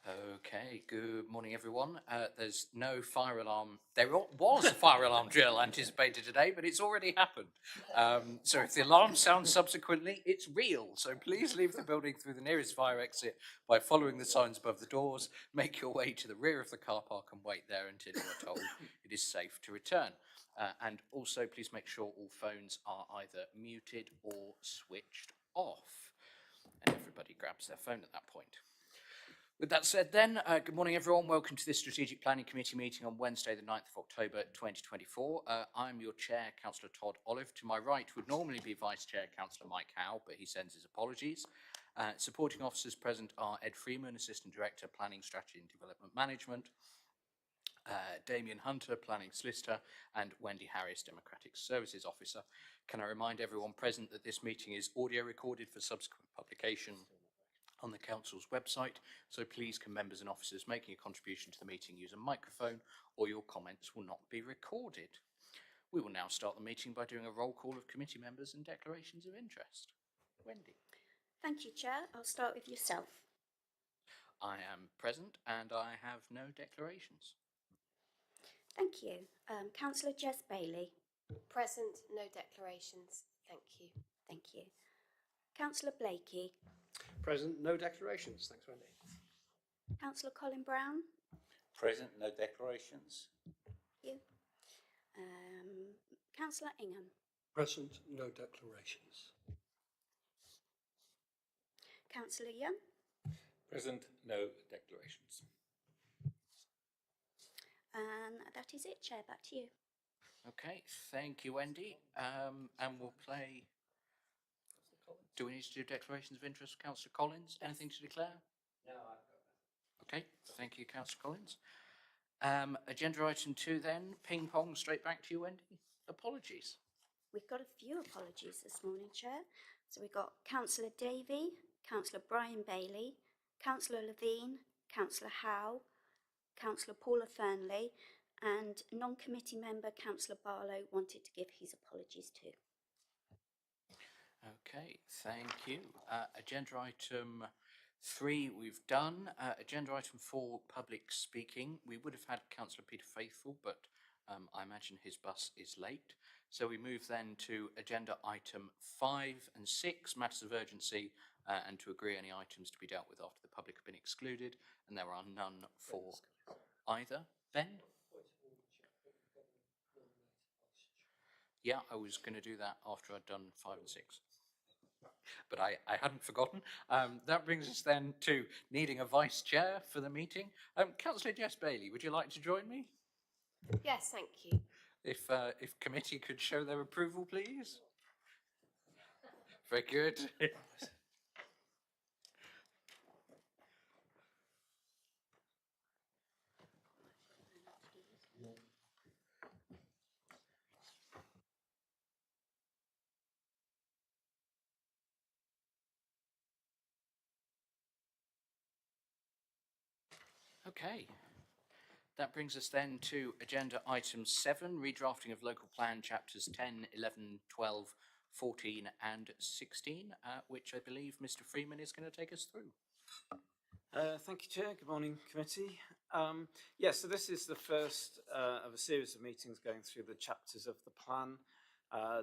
Okay, good morning everyone. There's no fire alarm. There was a fire alarm drill anticipated today, but it's already happened. So if the alarm sounds subsequently, it's real. So please leave the building through the nearest fire exit by following the signs above the doors. Make your way to the rear of the car park and wait there until you are told it is safe to return. And also please make sure all phones are either muted or switched off. And everybody grabs their phone at that point. With that said then, good morning everyone. Welcome to this Strategic Planning Committee meeting on Wednesday the 9th of October 2024. I'm your chair, Councillor Todd Olive. To my right would normally be Vice Chair, Councillor Mike Howe, but he sends his apologies. Supporting officers present are Ed Freeman, Assistant Director, Planning, Strategy and Development Management, Damien Hunter, Planning Solicitor, and Wendy Harris, Democratic Services Officer. Can I remind everyone present that this meeting is audio recorded for subsequent publication on the Council's website, so please can members and officers making a contribution to the meeting use a microphone, or your comments will not be recorded. We will now start the meeting by doing a roll call of committee members and declarations of interest. Wendy. Thank you, Chair. I'll start with yourself. I am present and I have no declarations. Thank you. Councillor Jess Bailey. Present, no declarations. Thank you. Thank you. Councillor Blakey. Present, no declarations. Thanks, Wendy. Councillor Colin Brown. Present, no declarations. Thank you. Councillor Ingham. Present, no declarations. Councillor Young. Present, no declarations. And that is it, Chair. Back to you. Okay, thank you, Wendy. And we'll play. Do we need to do declarations of interest, Councillor Collins? Anything to declare? No, I've got that. Okay, thank you, Councillor Collins. Agenda item 2 then, ping pong, straight back to you, Wendy. Apologies. We've got a few apologies this morning, Chair. So we've got Councillor Davey, Councillor Brian Bailey, Councillor Levine, Councillor Howe, Councillor Paula Fernley, and non-committee member Councillor Barlow wanted to give his apologies too. Okay, thank you. Agenda item 3 we've done. Agenda item 4, public speaking. We would have had Councillor Peter Faithful, but I imagine his bus is late. So we move then to agenda item 5 and 6, matters of urgency, and to agree any items to be dealt with after the public have been excluded, and there are none for either. Ben? Yeah, I was going to do that after I'd done 5 and 6. But I hadn't forgotten. That brings us then to needing a vice chair for the meeting. Councillor Jess Bailey, would you like to join me? Yes, thank you. If committee could show their approval, please. Very good. Okay. That brings us then to agenda item 7, redrafting of local plan chapters 10, 11, 12, 14 and 16, which I believe Mr. Freeman is going to take us through. Thank you, Chair. Good morning, committee. So this is the first of a series of meetings going through the chapters of the plan,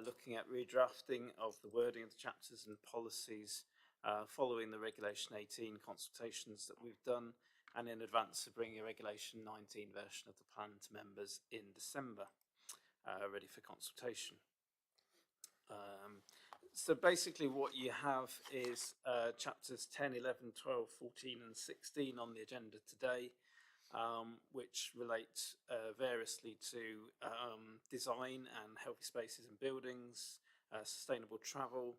looking at redrafting of the wording of the chapters and policies following the Regulation 18 consultations that we've done, and in advance of bringing a Regulation 19 version of the plan to members in December, ready for consultation. So basically what you have is chapters 10, 11, 12, 14 and 16 on the agenda today, which relate variously to design and healthy spaces and buildings, sustainable travel,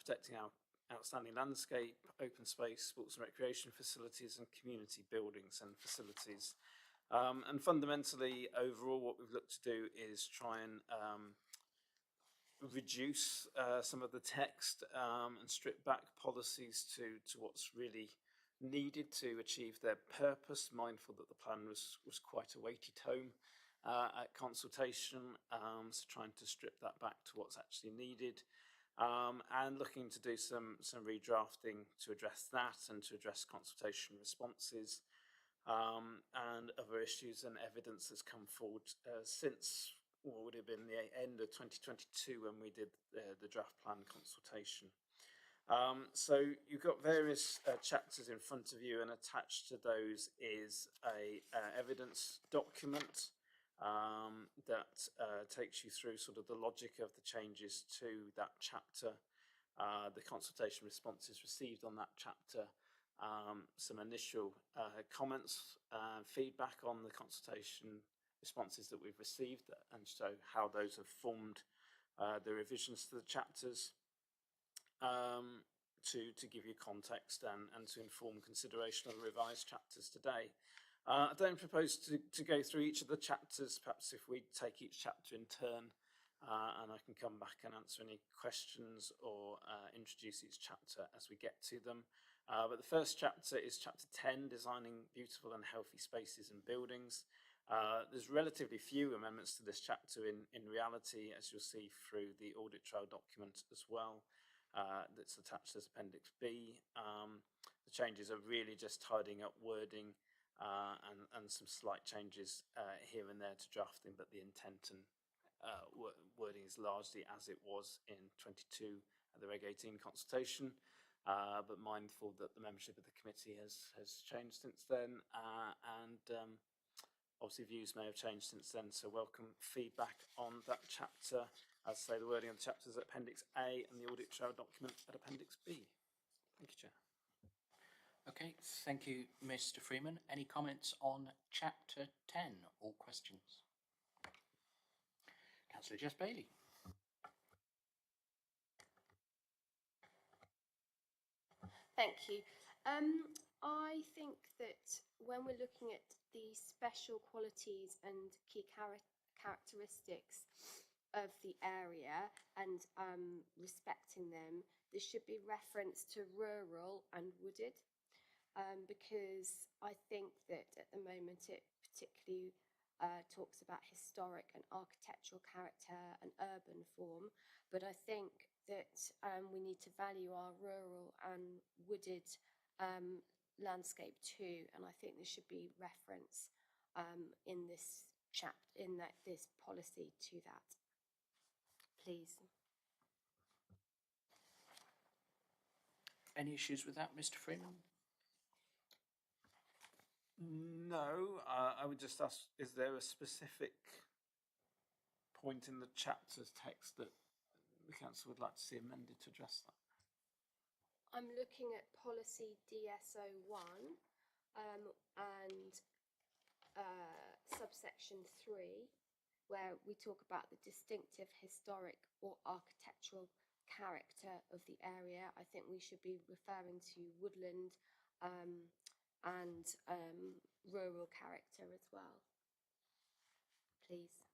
protecting our outstanding landscape, open space, sports and recreation facilities and community buildings and facilities. And fundamentally, overall, what we've looked to do is try and reduce some of the text and strip back policies to what's really needed to achieve their purpose, mindful that the plan was quite a weighty tome at consultation, so trying to strip that back to what's actually needed. and looking to do some redrafting to address that and to address consultation responses and other issues and evidence that's come forward since what would have been the end of 2022 when we did the draft plan consultation. So you've got various chapters in front of you, and attached to those is a evidence document that takes you through sort of the logic of the changes to that chapter, the consultation responses received on that chapter, some initial comments, feedback on the consultation responses that we've received, and so how those have formed the revisions to the chapters, to give you context and to inform consideration of the revised chapters today. I don't propose to go through each of the chapters. Perhaps if we take each chapter in turn, and I can come back and answer any questions or introduce each chapter as we get to them. But the first chapter is chapter 10, Designing Beautiful and Healthy Spaces and Buildings. There's relatively few amendments to this chapter in reality, as you'll see through the audit trail document as well, that's attached as Appendix B. The changes are really just tidying up wording and some slight changes here and there to drafting, but the intent and wording is largely as it was in 22 at the Reg 18 consultation. But mindful that the membership of the committee has changed since then, and obviously views may have changed since then, so welcome feedback on that chapter. As I say, the wording of the chapters at Appendix A and the audit trail document at Appendix B. Thank you, Chair. Okay, thank you, Mr. Freeman. Any comments on chapter 10 or questions? Councillor Jess Bailey. Thank you. I think that when we're looking at the special qualities and key characteristics of the area and respecting them, there should be reference to rural and wooded, because I think that at the moment it particularly talks about historic and architectural character and urban form, but I think that we need to value our rural and wooded landscape too, and I think there should be reference in this this policy to that. Please. Any issues with that, Mr. Freeman? No, I would just ask, is there a specific point in the chapter's text that the council would like to see amended to address that? I'm looking at policy DSO1 and subsection 3, where we talk about the distinctive historic or architectural character of the area. I think we should be referring to woodland and rural character as well. Please.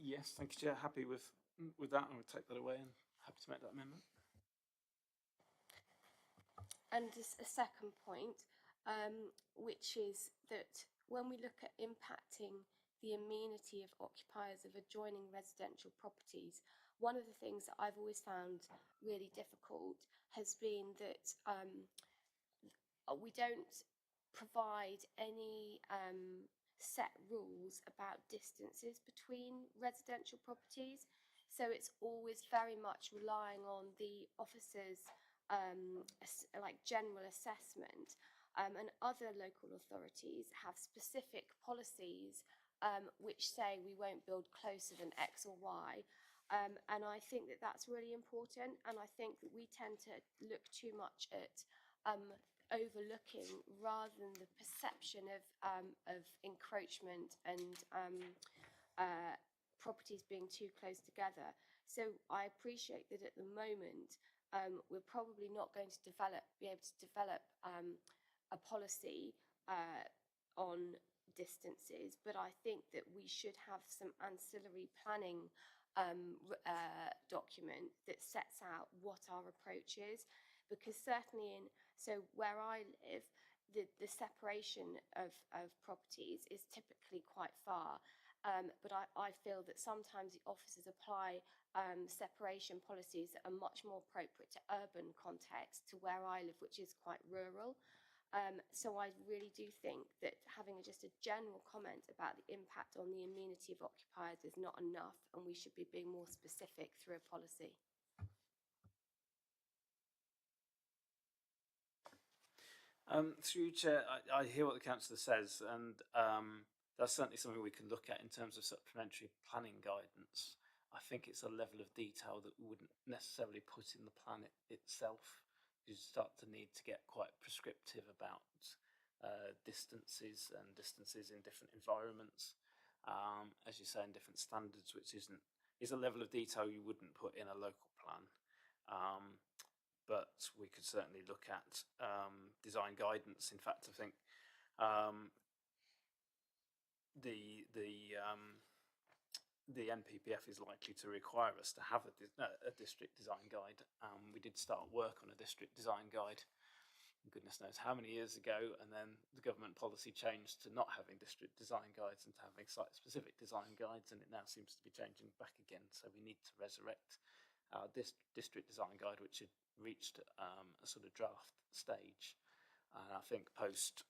Yes, thank you, Chair. Happy with that. I would take that away and happy to make that amendment. And a second point, which is that when we look at impacting the amenity of occupiers of adjoining residential properties, one of the things that I've always found really difficult has been that we don't provide any set rules about distances between residential properties. So it's always very much relying on the officer's like general assessment, and other local authorities have specific policies which say we won't build closer than X or Y. And I think that that's really important, and I think that we tend to look too much at overlooking rather than the perception of encroachment and properties being too close together. So I appreciate that at the moment we're probably not going to be able to develop a policy on distances, but I think that we should have some ancillary planning document that sets out what our approach is, because certainly where I live, the separation of properties is typically quite far. But I feel that sometimes the officers apply separation policies that are much more appropriate to urban context, to where I live, which is quite rural. So I really do think that having just a general comment about the impact on the amenity of occupiers is not enough, and we should be being more specific through a policy. Through you, Chair, I hear what the councillor says, and that's certainly something we can look at in terms of supplementary planning guidance. I think it's a level of detail that we wouldn't necessarily put in the plan itself. You start to need to get quite prescriptive about distances in different environments, as you say, in different standards, which is a level of detail you wouldn't put in a local plan. But we could certainly look at design guidance. In fact, I think the NPPF is likely to require us to have a district design guide. We did start work on a district design guide, goodness knows how many years ago, and then the government policy changed to not having district design guides and to having site-specific design guides, and it now seems to be changing back again. So we need to resurrect our district design guide, which had reached a sort of draft stage. And I think post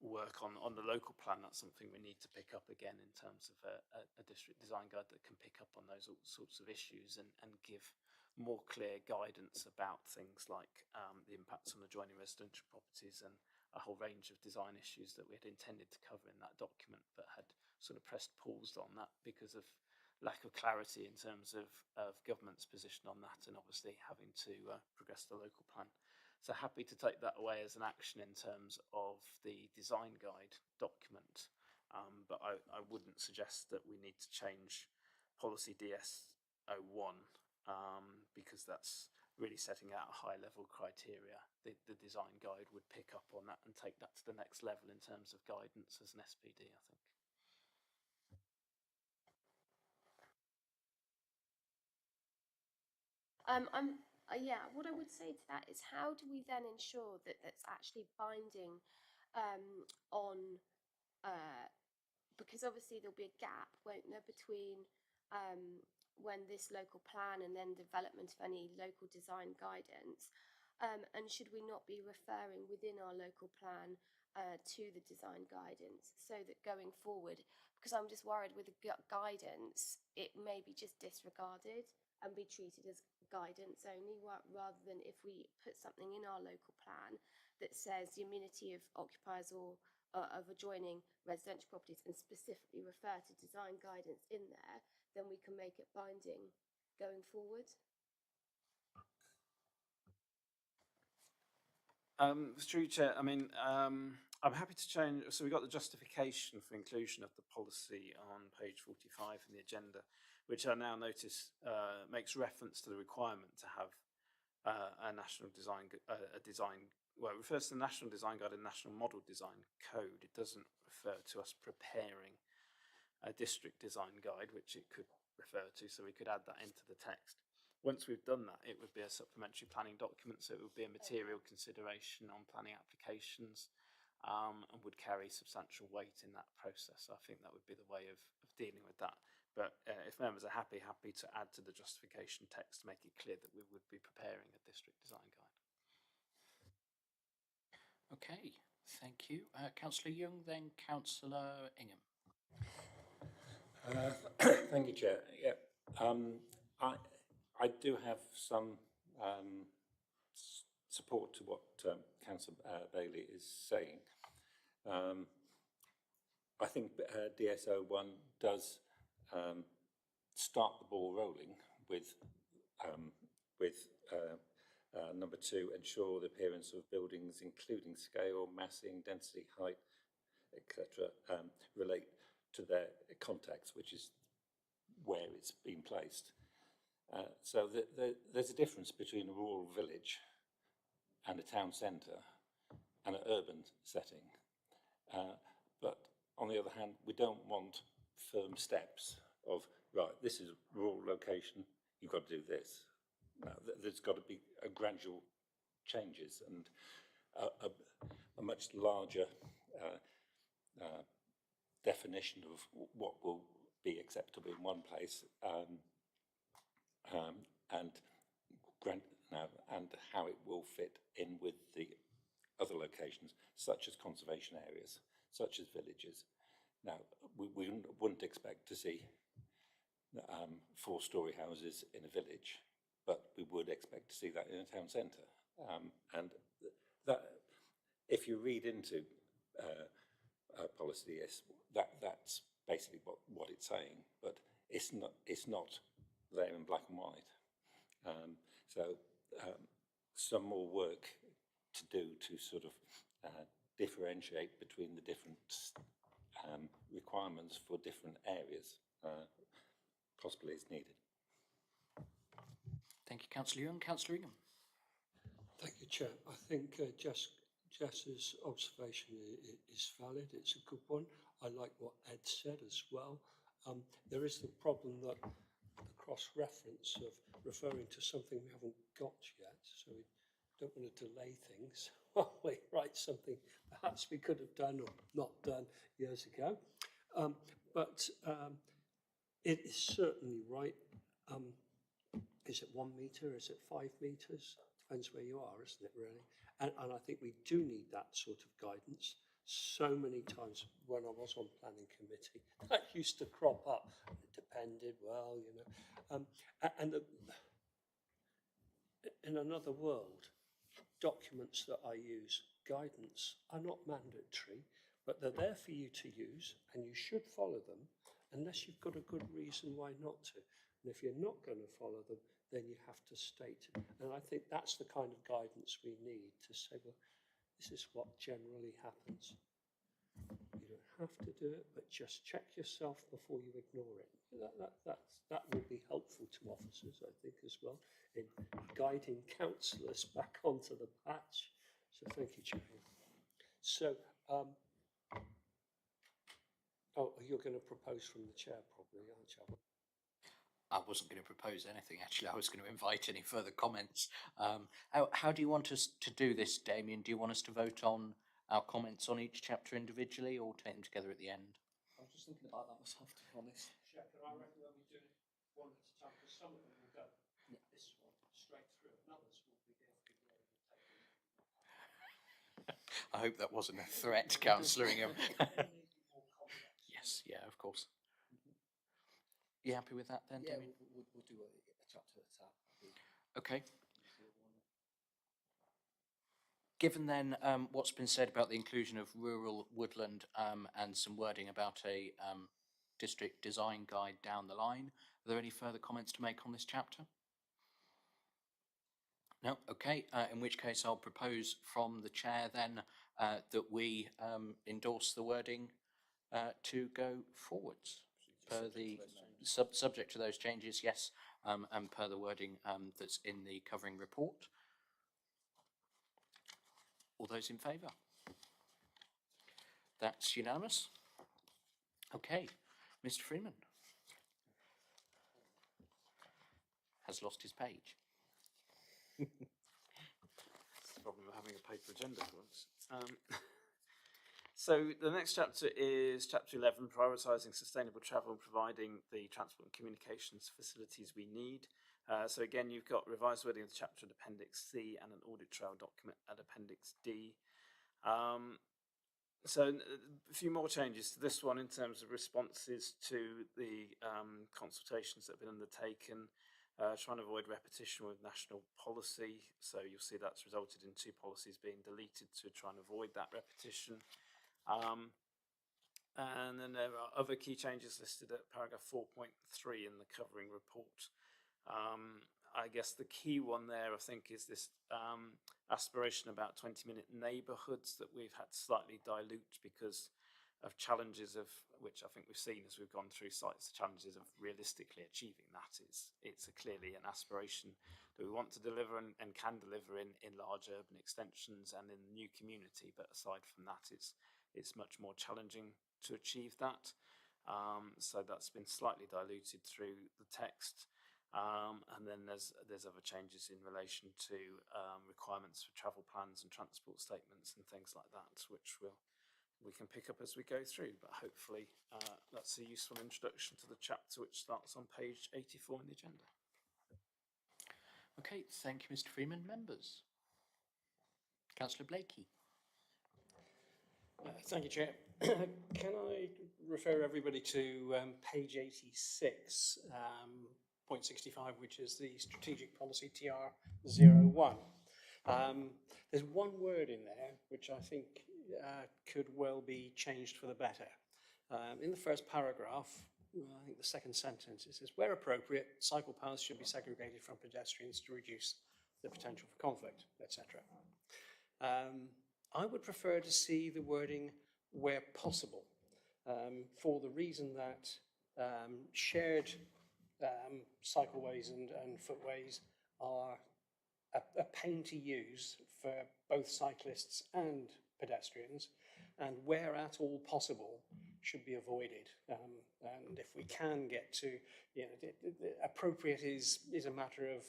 work on the local plan, that's something we need to pick up again in terms of a district design guide that can pick up on those all sorts of issues and give more clear guidance about things like the impacts on adjoining residential properties and a whole range of design issues that we had intended to cover in that document, but had sort of pressed pause on that because of lack of clarity in terms of government's position on that, and obviously having to progress the local plan. So happy to take that away as an action in terms of the design guide document, but I wouldn't suggest that we need to change policy DS01 because that's really setting out a high level criteria. The design guide would pick up on that and take that to the next level in terms of guidance as an SPD, I think. Yeah, what I would say to that is, how do we then ensure that that's actually binding on, because obviously there'll be a gap, won't there, between when this local plan and then development of any local design guidance, and should we not be referring within our local plan to the design guidance, so that going forward, because I'm just worried with the guidance, it may be just disregarded and be treated as guidance only, rather than if we put something in our local plan that says the amenity of occupiers or of adjoining residential properties and specifically refer to design guidance in there, then we can make it binding going forward. Through Chair, I mean, I'm happy to change. So we got the justification for inclusion of the policy on page 45 in the agenda, which I now notice makes reference to the requirement to have a national design, well, it refers to the National Design Guide and National Model Design Code. It doesn't refer to us preparing a district design guide, which it could refer to, so we could add that into the text. Once we've done that, it would be a supplementary planning document, so it would be a material consideration on planning applications and would carry substantial weight in that process. I think that would be the way of dealing with that. But if members are happy to add to the justification text to make it clear that we would be preparing a district design guide. Okay, thank you. Councillor Young, then Councillor Ingham. Thank you, Chair. Yeah, I do have some support to what Councillor Bailey is saying. I think DS01 does start the ball rolling with number 2, ensure the appearance of buildings, including scale, massing, density, height, etc., relate to their context, which is where it's been placed. So there's a difference between a rural village and a town centre and an urban setting. But on the other hand, we don't want firm steps of, right, this is a rural location, you've got to do this. No, there's got to be a gradual changes, and a much larger definition of what will be acceptable in one place, and and how it will fit in with the other locations, such as conservation areas, such as villages. Now, we wouldn't expect to see 4-storey houses in a village, but we would expect to see that in a town centre. And that, if you read into policy, yes, that's basically what it's saying, but it's not there in black and white. So some more work to do to sort of differentiate between the different requirements for different areas possibly is needed. Thank you, Councillor Young. Councillor Ingham. Thank you, Chair. I think Jess's observation is valid. It's a good one. I like what Ed said as well. There is the problem that the cross-reference of referring to something we haven't got yet, so we don't want to delay things while we write something perhaps we could have done or not done years ago. But it is certainly right. Is it 1 metre? Is it 5 metres? Depends where you are, isn't it, really? And I think we do need that sort of guidance. So many times when I was on planning committee, that used to crop up. It depended, well, you know. In another world, documents that I use, guidance, are not mandatory, but they're there for you to use, and you should follow them, unless you've got a good reason why not to. And if you're not going to follow them, then you have to state it. And I think that's the kind of guidance we need to say, well, this is what generally happens. You don't have to do it, but just check yourself before you ignore it. That will be helpful to officers, I think, as well, in guiding councillors back onto the patch. So thank you, Chair. So, you're going to propose from the chair, probably, aren't you? I wasn't going to propose anything, actually. I was going to invite any further comments. How do you want us to do this, Damien? Do you want us to vote on our comments on each chapter individually, or take them together at the end? I was just thinking about that myself, to be honest. Chair, can I recommend we do it one at a time, because some of them will go this one straight through, and others will be there for the I hope that wasn't a threat, Councillor Ingham. Yes, yeah, of course. You happy with that then, Yeah, Damien? we'll do a chapter at a time. Okay. Given then what's been said about the inclusion of rural woodland and some wording about a district design guide down the line, are there any further comments to make on this chapter? No? Okay, in which case I'll propose from the chair then that we endorse the wording to go forwards per the subject to those changes, yes, and per the wording that's in the covering report. All those in favour? That's unanimous. Okay, Mr. Freeman has lost his page. It's the problem of having a paper agenda for once. So the next chapter is chapter 11, prioritising sustainable travel and providing the transport and communications facilities we need. So again, you've got revised wording of the chapter at Appendix C and an audit trail document at Appendix D. So a few more changes to this one in terms of responses to the consultations that have been undertaken, trying to avoid repetition with national policy. So you'll see that's resulted in 2 policies being deleted to try and avoid that repetition. And then there are other key changes listed at paragraph 4.3 in the covering report. I guess the key one there, I think, is this aspiration about 20-minute neighbourhoods that we've had to slightly dilute because of challenges of, which I think we've seen as we've gone through sites, the challenges of realistically achieving that. It's clearly an aspiration that we want to deliver and can deliver in large urban extensions and in the new community, but aside from that, it's much more challenging to achieve that. So that's been slightly diluted through the text. And then there's other changes in relation to requirements for travel plans and transport statements and things like that, which we can pick up as we go through. But hopefully that's a useful introduction to the chapter, which starts on page 84 in the agenda. Okay, thank you, Mr. Freeman. Members? Councillor Blakey. Thank you, Chair. Can I refer everybody to page 86, point 65, which is the Strategic Policy TR01. There's one word in there which I think could well be changed for the better. In the first paragraph, I think the second sentence, it says, where appropriate, cycle paths should be segregated from pedestrians to reduce the potential for conflict, etc. I would prefer to see the wording where possible, for the reason that shared cycleways and footways are a pain to use for both cyclists and pedestrians, and where at all possible should be avoided. And if we can get to, appropriate is a matter of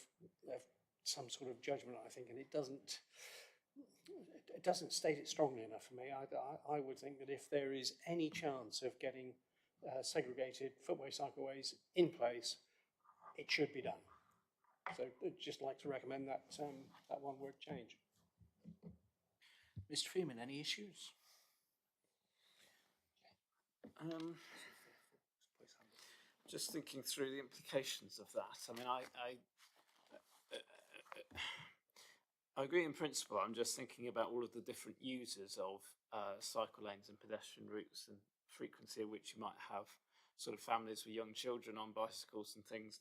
some sort of judgment, I think, and it doesn't state it strongly enough for me. I would think that if there is any chance of getting segregated footway cycleways in place, it should be done. So I'd just like to recommend that that one word change. Mr. Freeman, any issues? Just thinking through the implications of that. I mean, I agree in principle. I'm just thinking about all of the different users of cycle lanes and pedestrian routes, and frequency of which you might have sort of families with young children on bicycles and things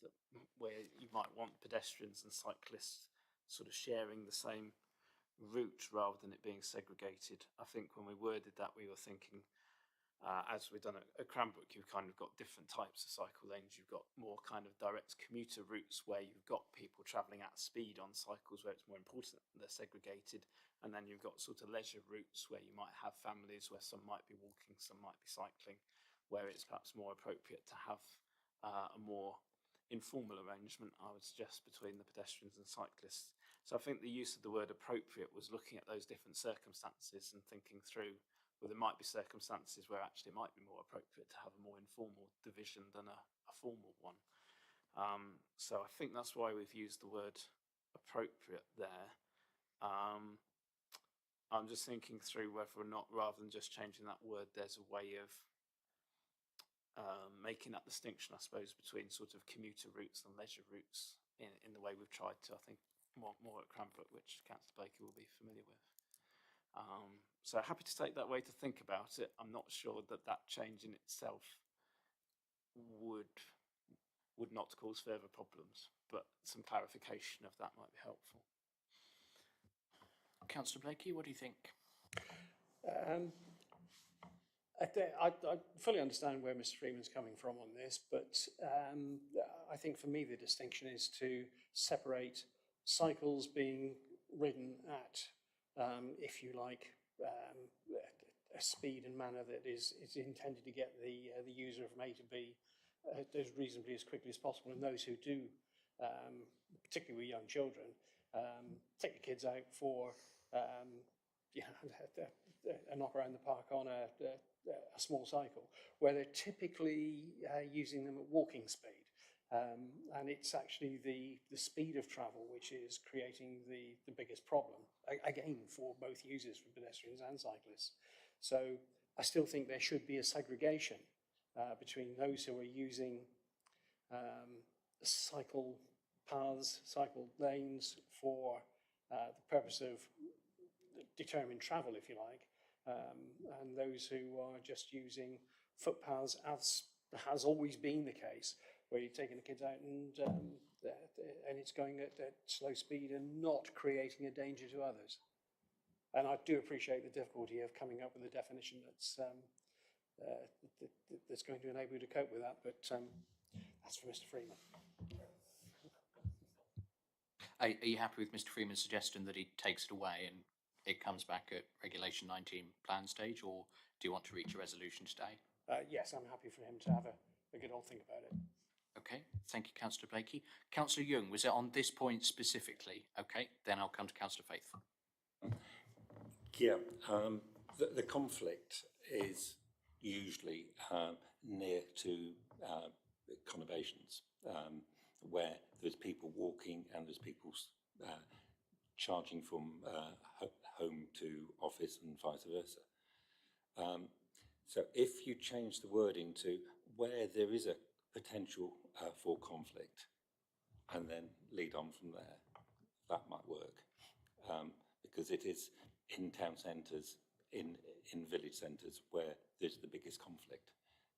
where you might want pedestrians and cyclists sort of sharing the same route rather than it being segregated. I think when we worded that, we were thinking, as we've done at Cranbrook, you've kind of got different types of cycle lanes. You've got more kind of direct commuter routes where you've got people travelling at speed on cycles where it's more important that they're segregated. And then you've got sort of leisure routes where you might have families where some might be walking, some might be cycling, where it's perhaps more appropriate to have a more informal arrangement, I would suggest, between the pedestrians and cyclists. So I think the use of the word appropriate was looking at those different circumstances and thinking through, well, there might be circumstances where actually it might be more appropriate to have a more informal division than a formal one. So I think that's why we've used the word appropriate there. I'm just thinking through whether or not, rather than just changing that word, there's a way of making that distinction, I suppose, between sort of commuter routes and leisure routes in the way we've tried to, I think, more at Cranbrook, which Councillor Blakey will be familiar with. So happy to take that way to think about it. I'm not sure that change in itself would not cause further problems, but some clarification of that might be helpful. Councillor Blakey, what do you think? I fully understand where Mr. Freeman's coming from on this, but I think for me the distinction is to separate cycles being ridden at, if you like, a speed and manner that is intended to get the user from A to B as reasonably as quickly as possible, and those who do, particularly with young children, take the kids out for a knock around the park on a small cycle, where they're typically using them at walking speed. And it's actually the speed of travel which is creating the biggest problem, again, for both users, for pedestrians and cyclists. So I still think there should be a segregation between those who are using cycle paths, cycle lanes for the purpose of determined travel, if you like, and those who are just using footpaths, as has always been the case, where you're taking the kids out and it's going at slow speed and not creating a danger to others. And I do appreciate the difficulty of coming up with a definition that's going to enable you to cope with that, but that's for Mr. Freeman. Are you happy with Mr. Freeman's suggestion that he takes it away and it comes back at Regulation 19 plan stage, or do you want to reach a resolution today? Yes, I'm happy for him to have a good old think about it. Okay, thank you, Councillor Blakey. Councillor Young, was it on this point specifically? Okay, then I'll come to Councillor Faithful. Yeah, the conflict is usually near to conurbations, where there's people walking and there's people charging from home to office and vice versa. So if you change the wording to where there is a potential for conflict, and then lead on from there, that might work, because it is in town centres, in village centres where there's the biggest conflict,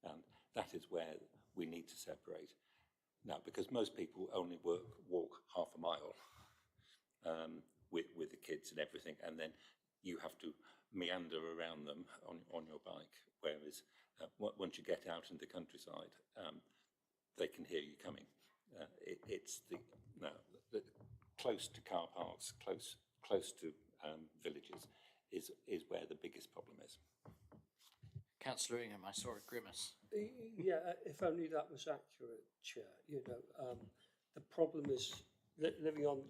and that is where we need to separate. Now, because most people only walk half a mile with the kids and everything, and then you have to meander around them on your bike, whereas once you get out in the countryside, they can hear you coming. It's the close to car parks, close to villages, is where the biggest problem is. Councillor Ingham, I saw a grimace. Yeah, if only that was accurate, Chair. You know, the problem is living on,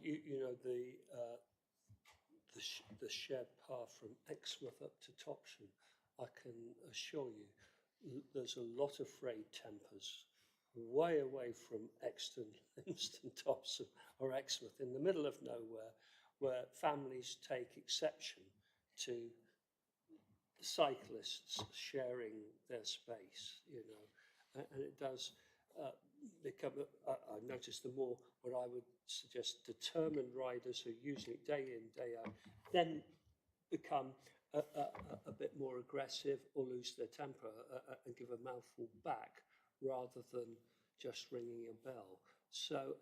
the shared path from Exmouth up to Topsham. I can assure you, there's a lot of frayed tempers way away from Exton, Livingston, Topsham or Exmouth in the middle of nowhere, where families take exception to cyclists sharing their space, you know, and it does become, I noticed the more what I would suggest determined riders who are using it day in, day out, then become a bit more aggressive or lose their temper and give a mouthful back rather than just ringing a bell. So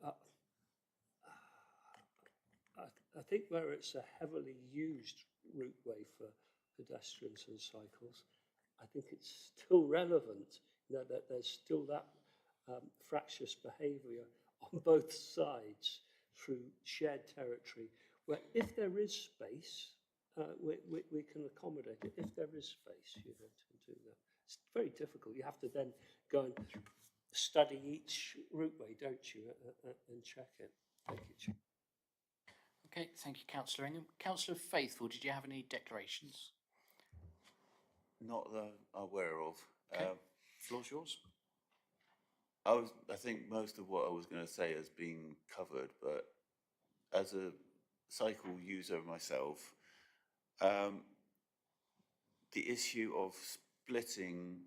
I think where it's a heavily used routeway for pedestrians and cycles, I think it's still relevant, you know, that there's still that fractious behaviour on both sides through shared territory, where if there is space, we can accommodate it. If there is space, you know, to do that. It's very difficult. You have to then go and study each routeway, don't you, and check it. Thank you, Chair. Okay, thank you, Councillor Ingham. Councillor Faithful, did you have any declarations? Not that I'm aware of. Okay. Floor's yours. I think most of what I was going to say has been covered, but as a cycle user myself, the issue of splitting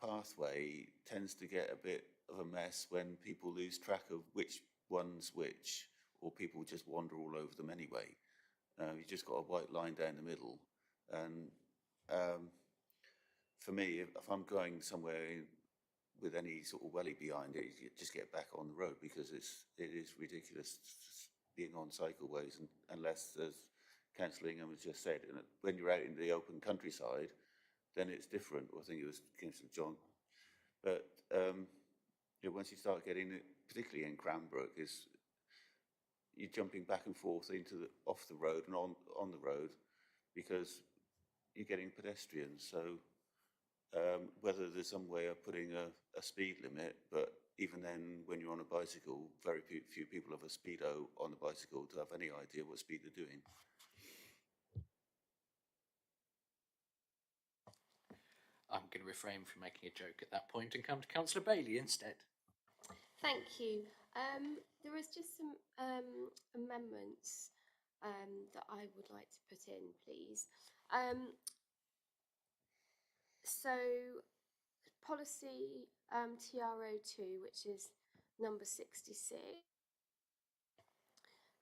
pathway tends to get a bit of a mess when people lose track of which one's which, or people just wander all over them anyway. You've just got a white line down the middle, and for me, if I'm going somewhere with any sort of welly behind it, you just get back on the road, because it is ridiculous being on cycleways, and unless, as Councillor Ingham has just said, and when you're out in the open countryside, then it's different. I think it was Councillor John, but you know, once you start getting it, particularly in Cranbrook, is you're jumping back and forth off the road and on the road, because you're getting pedestrians. So whether there's some way of putting a speed limit, but even then, when you're on a bicycle, very few people have a speedo on the bicycle to have any idea what speed they're doing. I'm going to refrain from making a joke at that point and come to Councillor Bailey instead. Thank you. There is just some amendments that I would like to put in, please. So, policy TRO2, which is number 66.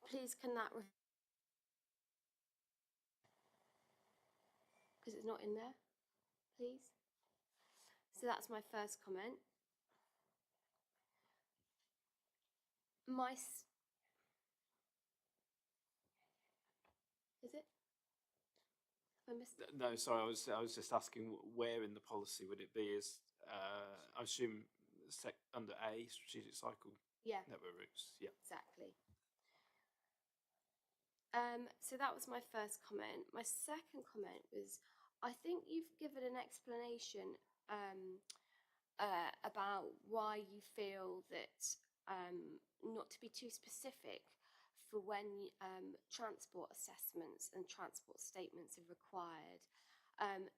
Please, can that because it's not in there, please. So that's my first comment. Is it? I missed it. No, sorry, I was just asking where in the policy would it be? Is I assume under A, strategic cycle Yeah. network routes. Yeah. Exactly. So that was my first comment. My second comment was, I think you've given an explanation about why you feel that not to be too specific for when transport assessments and transport statements are required.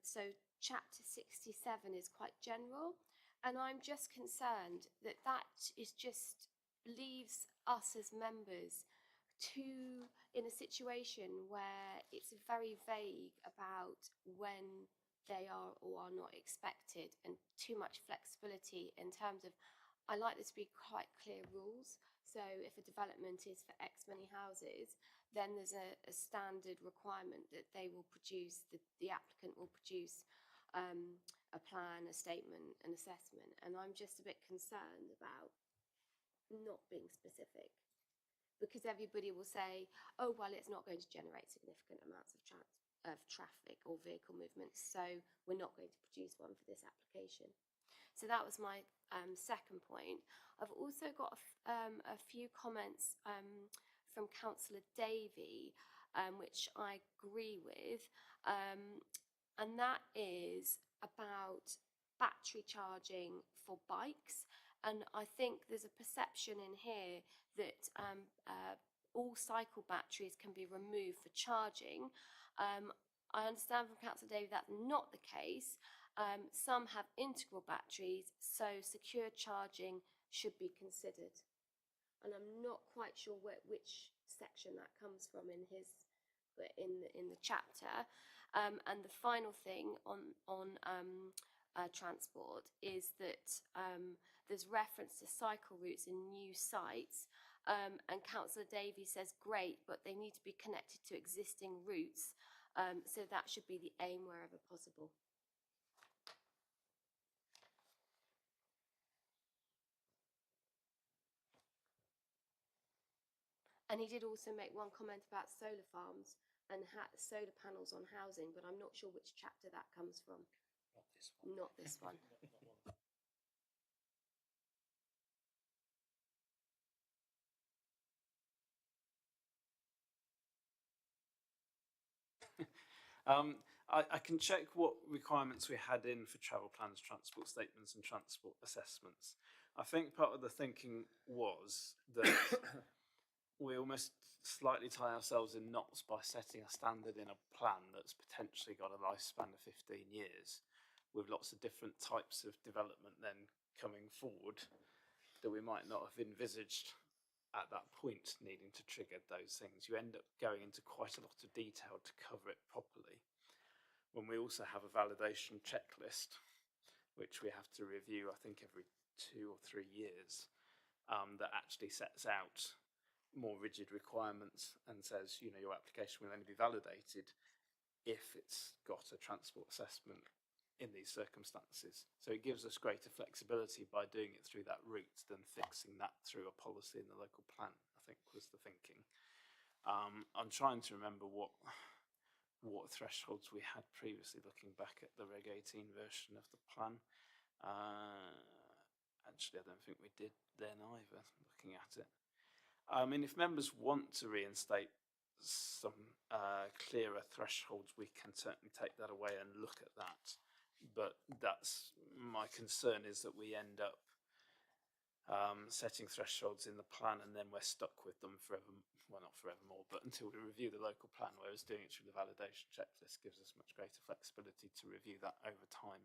So chapter 67 is quite general, and I'm just concerned that that is just leaves us as members in a situation where it's very vague about when they are or are not expected, and too much flexibility in terms of, I like there to be quite clear rules. So if a development is for X many houses, then there's a standard requirement that they will produce, the applicant will produce a plan, a statement, an assessment. And I'm just a bit concerned about not being specific, because everybody will say, oh, well, it's not going to generate significant amounts of traffic or vehicle movements, so we're not going to produce one for this application. So that was my second point. I've also got a few comments from Councillor Davey, which I agree with, and that is about battery charging for bikes. And I think there's a perception in here that all cycle batteries can be removed for charging. I understand from Councillor Davey that's not the case. Some have integral batteries, so secure charging should be considered. And I'm not quite sure which section that comes from in the chapter. And the final thing on transport is that there's reference to cycle routes in new sites, and Councillor Davies says great, but they need to be connected to existing routes, so that should be the aim wherever possible. And he did also make one comment about solar farms and solar panels on housing, but I'm not sure which chapter that comes from. Not this one. Not this one. I can check what requirements we had in for travel plans, transport statements and transport assessments. I think part of the thinking was that we almost slightly tie ourselves in knots by setting a standard in a plan that's potentially got a lifespan of 15 years, with lots of different types of development then coming forward that we might not have envisaged at that point needing to trigger those things. You end up going into quite a lot of detail to cover it properly. When we also have a validation checklist, which we have to review, I think, every 2 or 3 years, that actually sets out more rigid requirements and says, you know, your application will only be validated if it's got a transport assessment in these circumstances. So it gives us greater flexibility by doing it through that route than fixing that through a policy in the local plan, I think was the thinking. I'm trying to remember what thresholds we had previously, looking back at the Reg 18 version of the plan. Actually, I don't think we did then either, looking at it. I mean, if members want to reinstate some clearer thresholds, we can certainly take that away and look at that. But that's my concern, is that we end up setting thresholds in the plan and then we're stuck with them forever. Well, not forevermore, but until we review the local plan, whereas doing it through the validation checklist gives us much greater flexibility to review that over time.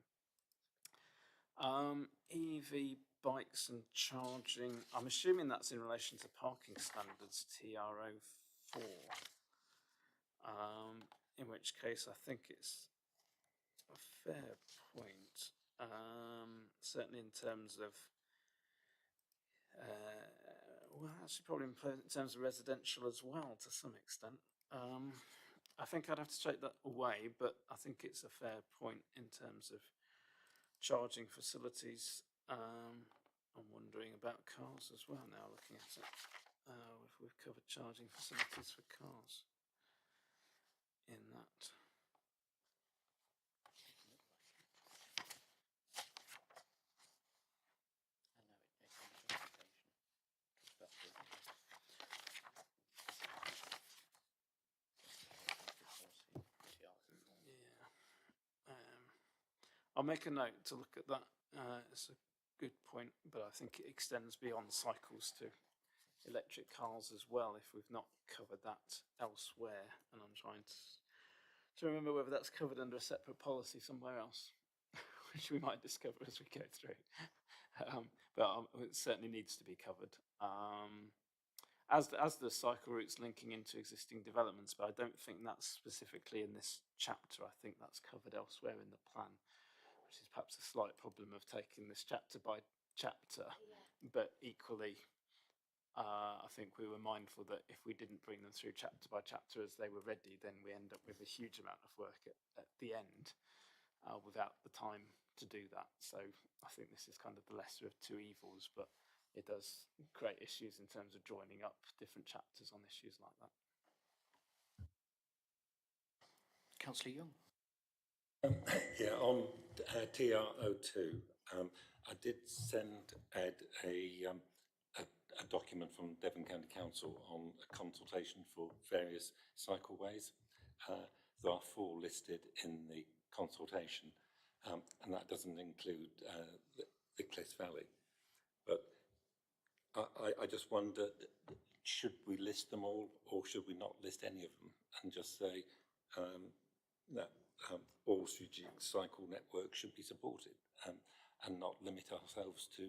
EV bikes and charging, I'm assuming that's in relation to parking standards, TR04, in which case I think it's a fair point, certainly in terms of, well, actually probably in terms of residential as well to some extent. I think I'd have to take that away, but I think it's a fair point in terms of charging facilities. I'm wondering about cars as well now, looking at it. If we've covered charging facilities for cars in that. I'll make a note to look at that. It's a good point, but I think it extends beyond cycles to electric cars as well, if we've not covered that elsewhere. And I'm trying to remember whether that's covered under a separate policy somewhere else, which we might discover as we go through. But it certainly needs to be covered. As the cycle routes linking into existing developments, but I don't think that's specifically in this chapter. I think that's covered elsewhere in the plan, which is perhaps a slight problem of taking this chapter by chapter. But equally, I think we were mindful that if we didn't bring them through chapter by chapter as they were ready, then we end up with a huge amount of work at the end without the time to do that. So I think this is kind of the lesser of two evils, but it does create issues in terms of joining up different chapters on issues like that. Councillor Young. Yeah, on TR02, I did send Ed a document from Devon County Council on a consultation for various cycleways. There are 4 listed in the consultation, and that doesn't include the Cliffs Valley. But I just wonder, should we list them all, or should we not list any of them and just say that all strategic cycle networks should be supported, and not limit ourselves to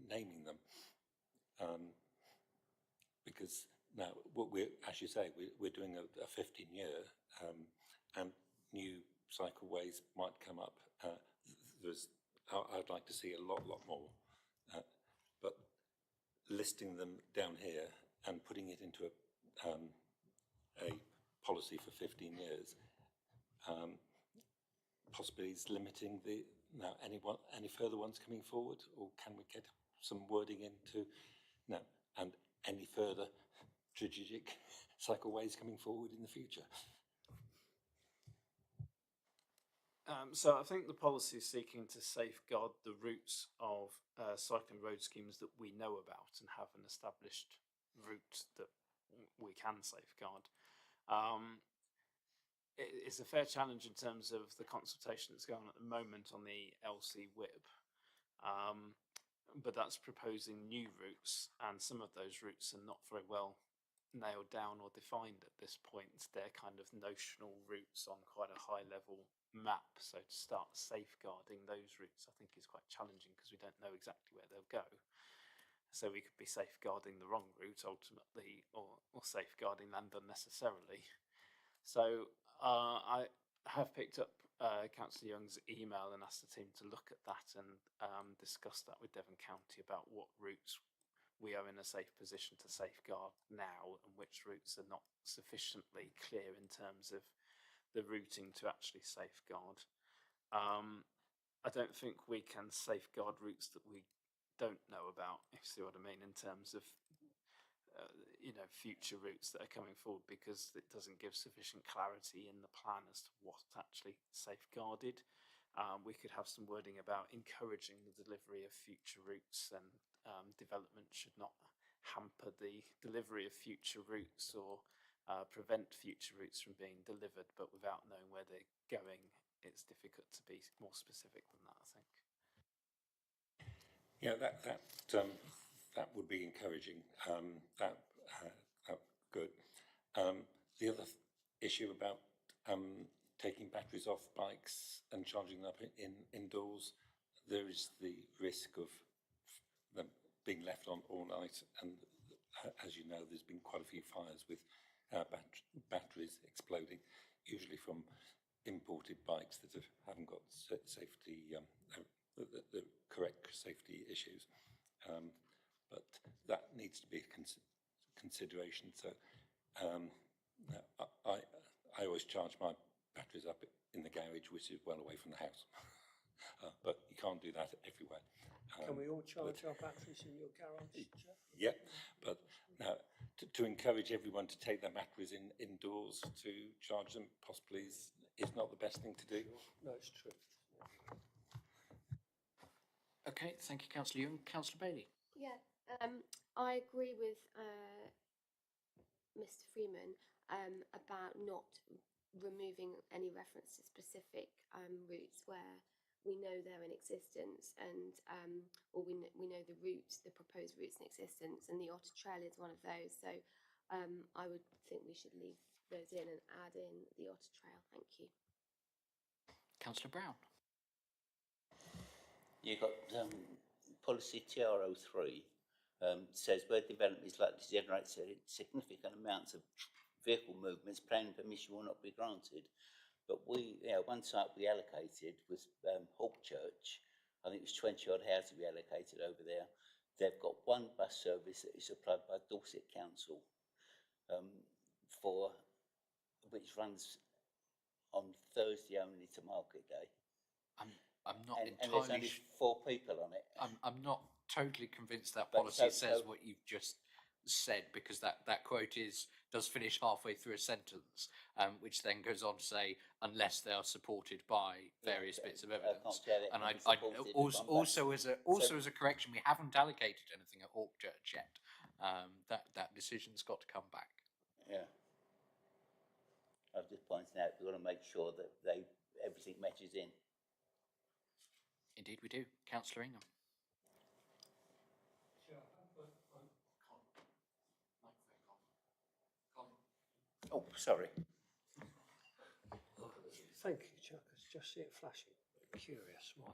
naming them? Because now, what as you say, we're doing a 15-year, and new cycleways might come up. I'd like to see a lot more, but listing them down here and putting it into a policy for 15 years, possibly is limiting any further ones coming forward, or can we get some wording into and any further strategic cycleways coming forward in the future? So I think the policy is seeking to safeguard the routes of cycling road schemes that we know about and have an established route that we can safeguard. It's a fair challenge in terms of the consultation that's going on at the moment on the LC WIP. But that's proposing new routes, and some of those routes are not very well nailed down or defined at this point. They're kind of notional routes on quite a high level map, so to start safeguarding those routes I think is quite challenging because we don't know exactly where they'll go. So we could be safeguarding the wrong route ultimately, or safeguarding land unnecessarily. So I have picked up Councillor Young's email and asked the team to look at that and discuss that with Devon County about what routes we are in a safe position to safeguard now and which routes are not sufficiently clear in terms of the routing to actually safeguard. I don't think we can safeguard routes that we don't know about, if you see what I mean, in terms of future routes that are coming forward, because it doesn't give sufficient clarity in the plan as to what's actually safeguarded. We could have some wording about encouraging the delivery of future routes, and development should not hamper the delivery of future routes or prevent future routes from being delivered, but without knowing where they're going, it's difficult to be more specific than that, I think. Yeah, that would be encouraging. Good. The other issue about taking batteries off bikes and charging them up indoors, there is the risk of them being left on all night, and as you know, there's been quite a few fires with batteries exploding, usually from imported bikes that haven't got safety, the correct safety issues. But that needs to be a consideration. So I always charge my batteries up in the garage, which is well away from the house. But you can't do that everywhere. Can we all charge our batteries in your garage, Jeff? Yeah, but now to encourage everyone to take their batteries indoors to charge them possibly is not the best thing to do. No, it's true. Okay, thank you, Councillor Young. Councillor Bailey. Yeah, I agree with Mr. Freeman about not removing any reference to specific routes where we know they're in existence, and or we know the routes, the proposed routes in existence, and the Otter Trail is one of those. So I would think we should leave those in and add in the Otter Trail. Thank you. Councillor Brown. You've got policy TR03 says where development is likely to generate significant amounts of vehicle movements, planning permission will not be granted. But one site we allocated was Hawk Church. I think it was 20 odd houses we allocated over there. They've got one bus service that is supplied by Dorset Council, which runs on Thursday only to market day. I'm not And there's only 4 people on it. I'm not totally convinced that But policy so- says so- what you've just said, because that quote does finish halfway through a sentence, which then goes on to say unless they are supported by various bits of evidence. And I also as a correction, we haven't allocated anything at Hawk Church yet. That decision's got to come back. Yeah. I was just pointing out we've got to make sure that everything matches in. Indeed, we do. Councillor Ingham. Oh, sorry. Thank you, Chuck. I just see it flashing. Curious why.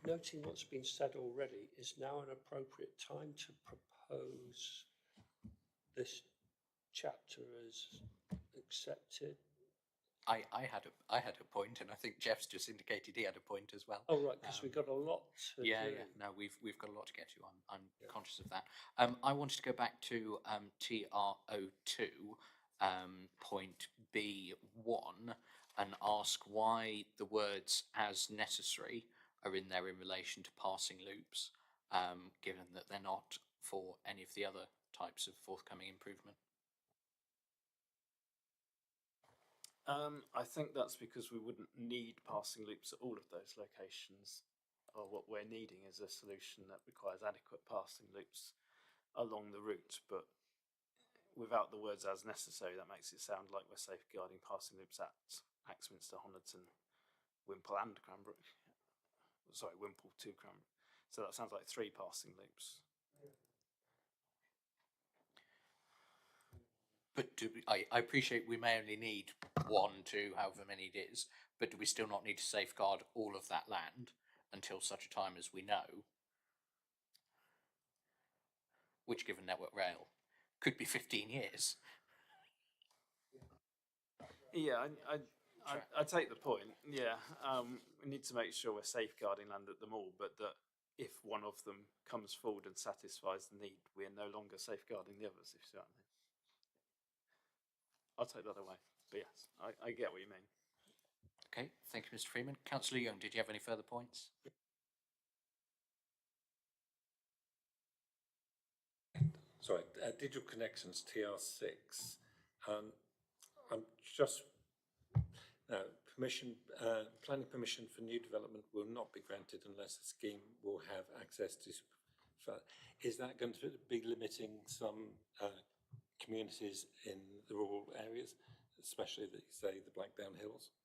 Noting what's been said already, is now an appropriate time to propose this chapter as accepted? I had a point, and I think Jeff's just indicated he had a point as well. Oh, right, because we've got a lot to do. No, we've got a lot to get to. I'm conscious of that. I wanted to go back to TR02 point B1 and ask why the words "as necessary" are in there in relation to passing loops, given that they're not for any of the other types of forthcoming improvement. I think that's because we wouldn't need passing loops at all of those locations. Or what we're needing is a solution that requires adequate passing loops along the route, but without the words "as necessary," that makes it sound like we're safeguarding passing loops at Axminster, Honiton, Wimple and Cranbrook. Sorry, Wimple to Cranbrook. So that sounds like 3 passing loops. But I appreciate we may only need 1, 2, however many it is, but do we still not need to safeguard all of that land until such a time as we know, which, given Network Rail, could be 15 years? Yeah, I take the point. Yeah, we need to make sure we're safeguarding land at them all, but that if one of them comes forward and satisfies the need, we are no longer safeguarding the others, if you see what I mean. I'll take that away. But yes, I get what you mean. Okay, thank you, Mr. Freeman. Councillor Young, did you have any further points? Sorry, digital connections TR6. I'm just now planning permission for new development will not be granted unless the scheme will have access to. Is that going to be limiting some communities in the rural areas, especially say the Blackdown Hills?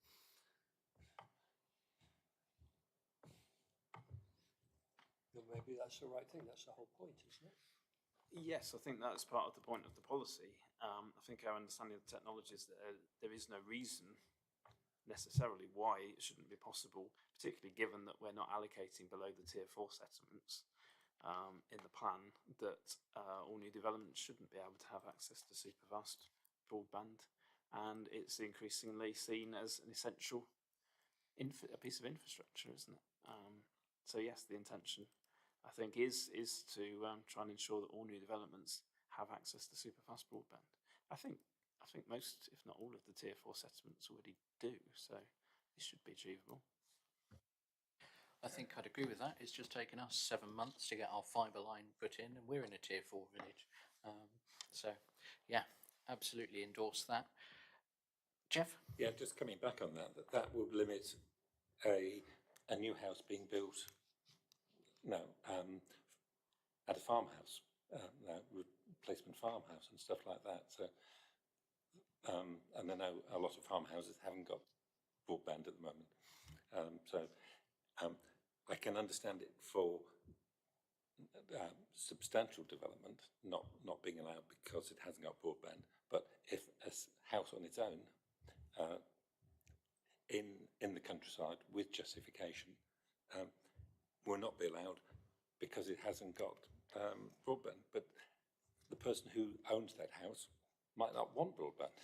Well, maybe that's the right thing. That's the whole point, isn't it? Yes, I think that's part of the point of the policy. I think our understanding of the technology is that there is no reason necessarily why it shouldn't be possible, particularly given that we're not allocating below the Tier 4 settlements in the plan, that all new developments shouldn't be able to have access to superfast broadband, and it's increasingly seen as an essential a piece of infrastructure, isn't it? So yes, the intention, I think, is to try and ensure that all new developments have access to superfast broadband. I think most, if not all, of the Tier 4 settlements already do, so it should be achievable. I think I'd agree with that. It's just taken us 7 months to get our fibre line put in, and we're in a Tier 4 village. So, yeah, absolutely endorse that. Jeff? Yeah, just coming back on that will limit a new house being built, at a farmhouse, replacement farmhouse and stuff like that. So, and I know a lot of farmhouses haven't got broadband at the moment. I can understand it for substantial development not being allowed because it hasn't got broadband. But if a house on its own in the countryside with justification will not be allowed because it hasn't got broadband. But the person who owns that house might not want broadband,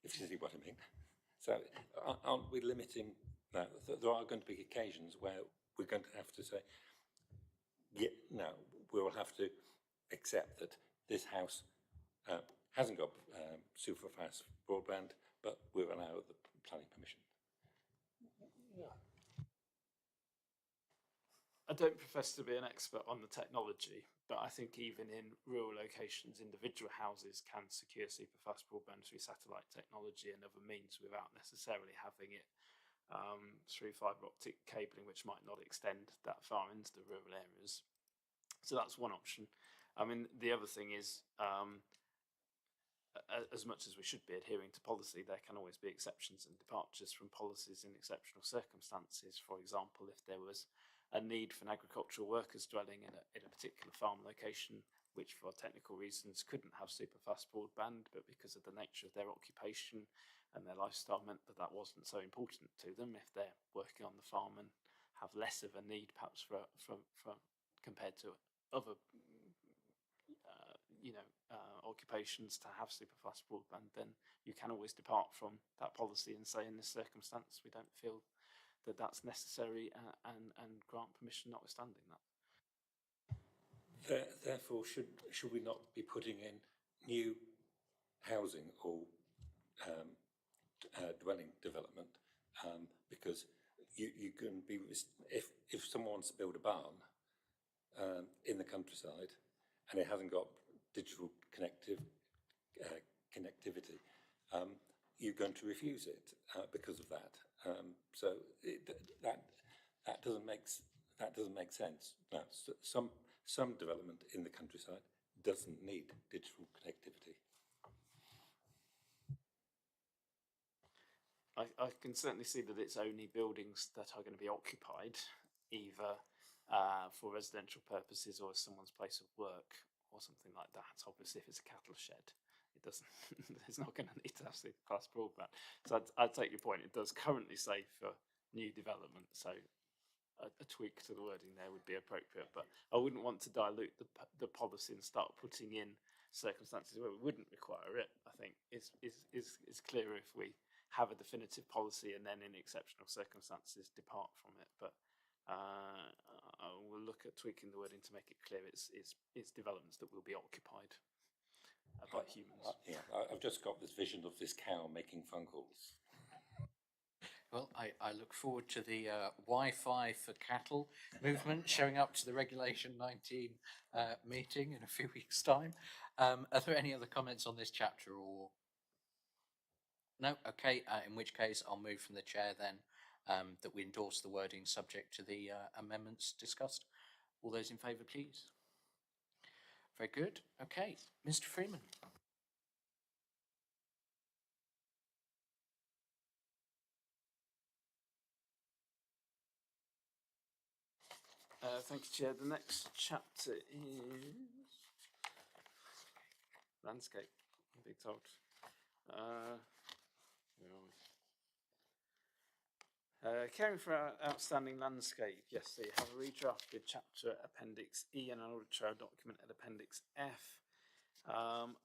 if you see what I mean. So aren't we limiting that? There are going to be occasions where we're going to have to say, yeah, no, we will have to accept that this house hasn't got super fast broadband, but we're allowed the planning permission. Yeah. I don't profess to be an expert on the technology, but I think even in rural locations, individual houses can secure super fast broadband through satellite technology and other means without necessarily having it through fibre optic cabling, which might not extend that far into the rural areas. So that's one option. I mean, the other thing is, as much as we should be adhering to policy, there can always be exceptions and departures from policies in exceptional circumstances. For example, if there was a need for an agricultural workers dwelling in a particular farm location, which for technical reasons couldn't have super fast broadband, but because of the nature of their occupation and their lifestyle meant that that wasn't so important to them, if they're working on the farm and have less of a need perhaps for compared to other occupations to have super fast broadband, then you can always depart from that policy and say, in this circumstance, we don't feel that that's necessary and grant permission notwithstanding that. Therefore, should we not be putting in new housing or dwelling development? Because you can be, if someone wants to build a barn in the countryside and it hasn't got digital connectivity, you're going to refuse it because of that. So that doesn't make sense. Now, some development in the countryside doesn't need digital connectivity. I can certainly see that it's only buildings that are going to be occupied, either for residential purposes or as someone's place of work or something like that. Obviously, if it's a cattle shed, it doesn't. It's not going to need to have super fast broadband. So I'd take your point. It does currently say for new development, so a tweak to the wording there would be appropriate. But I wouldn't want to dilute the policy and start putting in circumstances where we wouldn't require it. I think it's clearer if we have a definitive policy and then in exceptional circumstances depart from it. But I will look at tweaking the wording to make it clear it's developments that will be occupied by humans. Yeah, I've just got this vision of this cow making phone calls. Well, I look forward to the Wi-Fi for cattle movement showing up to the Regulation 19 meeting in a few weeks' time. Are there any other comments on this chapter or? No? Okay, in which case I'll move from the chair then that we endorse the wording subject to the amendments discussed. All those in favour, please. Very good. Okay, Mr. Freeman. Thank you, Chair. The next chapter is landscape, I'm being told. Where are we? Caring for our outstanding landscape. Yes, so you have a redrafted chapter Appendix E and an audit trail document at Appendix F.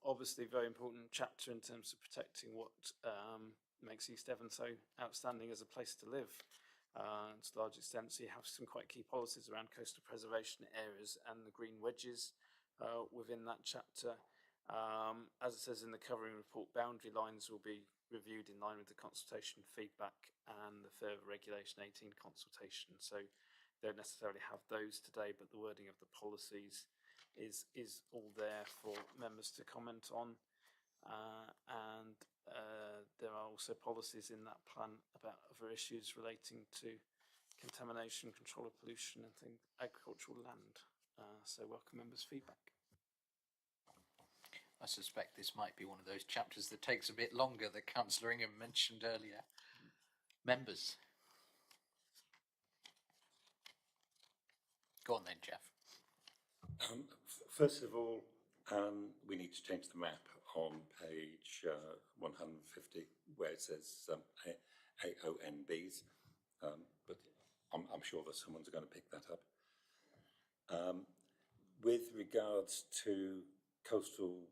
Obviously, very important chapter in terms of protecting what makes East Devon so outstanding as a place to live. To a large extent, so you have some quite key policies around coastal preservation areas and the green wedges within that chapter. As it says in the covering report, boundary lines will be reviewed in line with the consultation feedback and the further Regulation 18 consultation. So don't necessarily have those today, but the wording of the policies is all there for members to comment on. And there are also policies in that plan about other issues relating to contamination, control of pollution and agricultural land. So welcome members' feedback. I suspect this might be one of those chapters that takes a bit longer that Councillor Ingham mentioned earlier. Members? Go on then, Jeff. First of all, we need to change the map on page 150 where it says AONBs, but I'm sure that someone's going to pick that up. With regards to coastal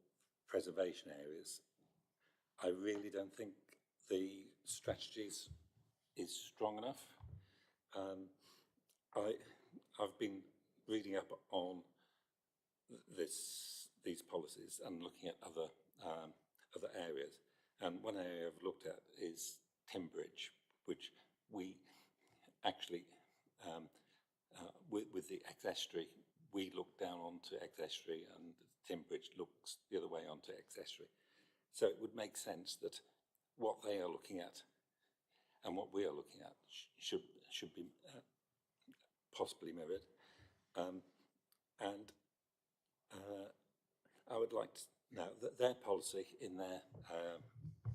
preservation areas, I really don't think the strategy is strong enough. I've been reading up on these policies and looking at other areas, and one area I've looked at is Timbridge, which we actually with the ex-estuary, we look down onto ex-estuary and Timbridge looks the other way onto ex-estuary. So it would make sense that what they are looking at and what we are looking at should be possibly mirrored. I would like to know that their policy in their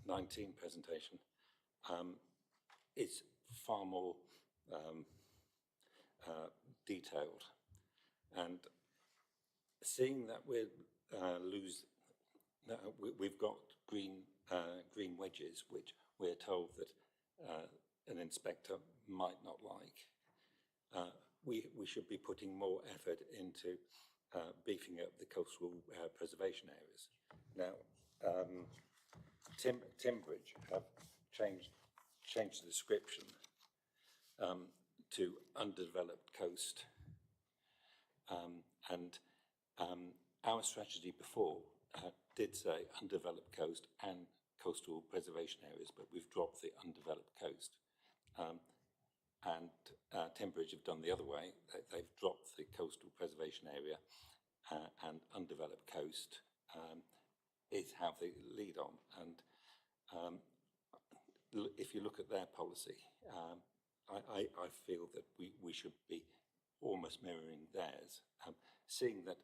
19 presentation is far more detailed, and seeing that we've got green wedges, which we're told that an inspector might not like. We should be putting more effort into beefing up the coastal preservation areas. Now, Timbridge have changed the description to undeveloped coast, and our strategy before did say undeveloped coast and coastal preservation areas, but we've dropped the undeveloped coast. And Timbridge have done the other way. They've dropped the coastal preservation area, and undeveloped coast is how they lead on. And if you look at their policy, I feel that we should be almost mirroring theirs, seeing that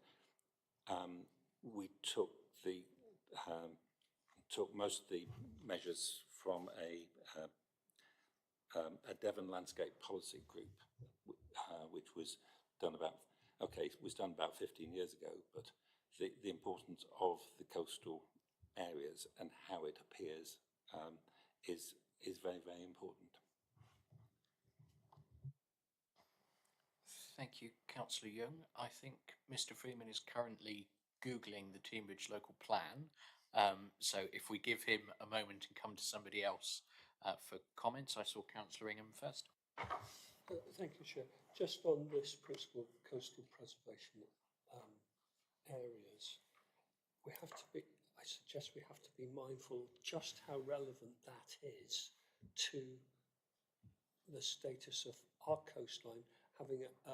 we took most of the measures from a Devon Landscape Policy Group, which was done about 15 years ago, but the importance of the coastal areas and how it appears is very, very important. Thank you, Councillor Young. I think Mr. Freeman is currently Googling the Teambridge local plan. So if we give him a moment and come to somebody else for comments. I saw Councillor Ingham first. Thank you, Chair. Just on this principle of coastal preservation areas, I suggest we have to be mindful just how relevant that is to the status of our coastline having a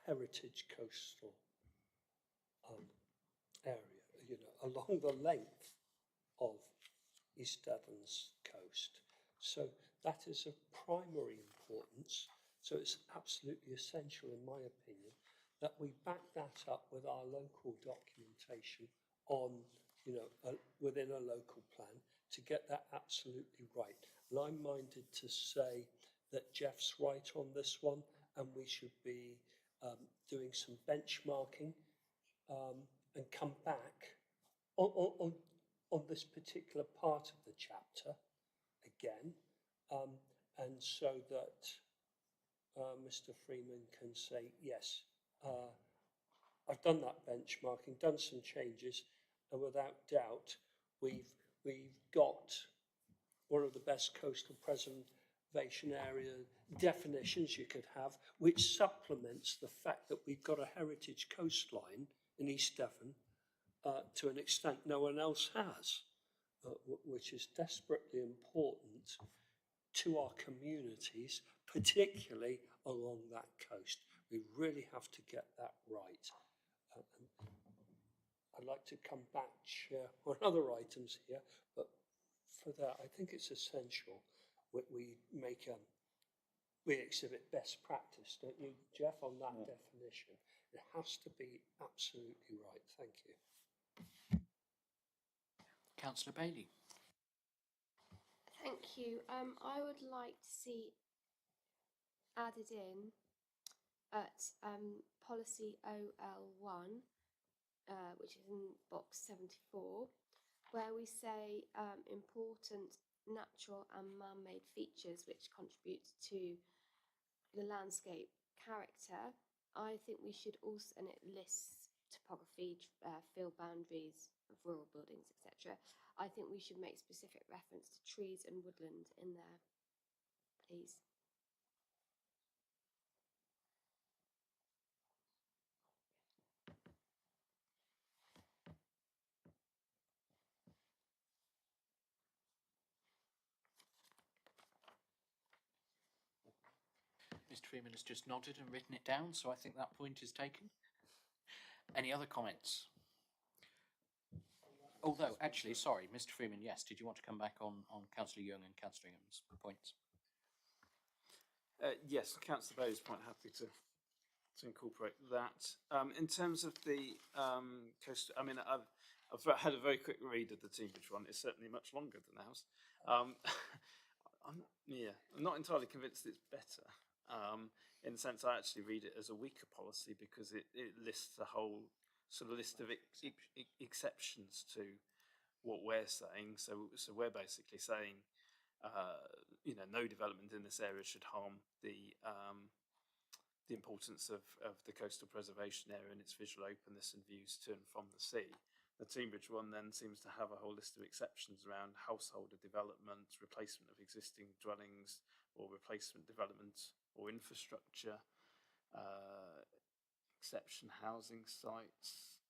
heritage coastal area, along the length of East Devon's coast. So that is of primary importance. So it's absolutely essential, in my opinion, that we back that up with our local documentation on, within a local plan to get that absolutely right. And I'm minded to say that Jeff's right on this one, and we should be doing some benchmarking and come back on this particular part of the chapter again, and so that Mr. Freeman can say, yes, I've done that benchmarking, done some changes, and without doubt, we've got one of the best coastal preservation area definitions you could have, which supplements the fact that we've got a heritage coastline in East Devon to an extent no one else has, which is desperately important to our communities, particularly along that coast. We really have to get that right. I'd like to come back, Chair, on other items here, but for that, I think it's essential that we exhibit best practice, don't you, Jeff, on that definition? It has to be absolutely right. Thank you. Councillor Bailey. Thank you. I would like to see added in at policy OL1, which is in box 74, where we say important natural and man-made features which contribute to the landscape character. I think we should also, and it lists topography, field boundaries of rural buildings, etc. I think we should make specific reference to trees and woodland in there, please. Mr. Freeman has just nodded and written it down, so I think that point is taken. Any other comments? Although, actually, sorry, Mr. Freeman, yes, did you want to come back on Councillor Young and Councillor Ingham's points? Yes, Councillor Bailey's point, happy to incorporate that. In terms of the coast, I mean, I've had a very quick read of the Teambridge one. It's certainly much longer than ours. I'm not entirely convinced it's better. In the sense, I actually read it as a weaker policy because it lists a whole sort of list of exceptions to what we're saying. So we're basically saying, no development in this area should harm the importance of the coastal preservation area and its visual openness and views to and from the sea. The Teambridge one then seems to have a whole list of exceptions around householder development, replacement of existing dwellings, or replacement development or infrastructure, exception housing sites,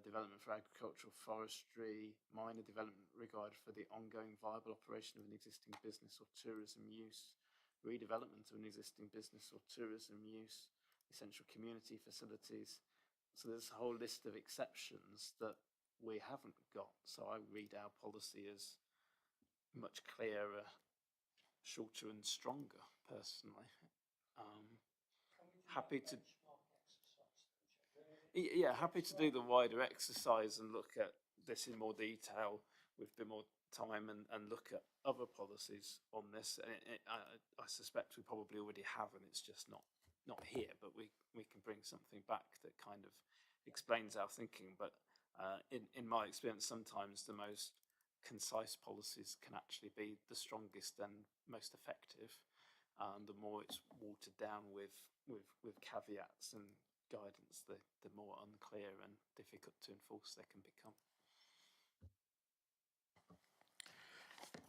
development for agricultural forestry, minor development regard for the ongoing viable operation of an existing business or tourism use, redevelopment of an existing business or tourism use, essential community facilities. So there's a whole list of exceptions that we haven't got. So I read our policy as much clearer, shorter and stronger, personally. Happy to... Yeah, happy to do the wider exercise and look at this in more detail with a bit more time and look at other policies on this. I suspect we probably already have, and it's just not here, but we can bring something back that kind of explains our thinking. But in my experience, sometimes the most concise policies can actually be the strongest and most effective. The more it's watered down with caveats and guidance, the more unclear and difficult to enforce they can become.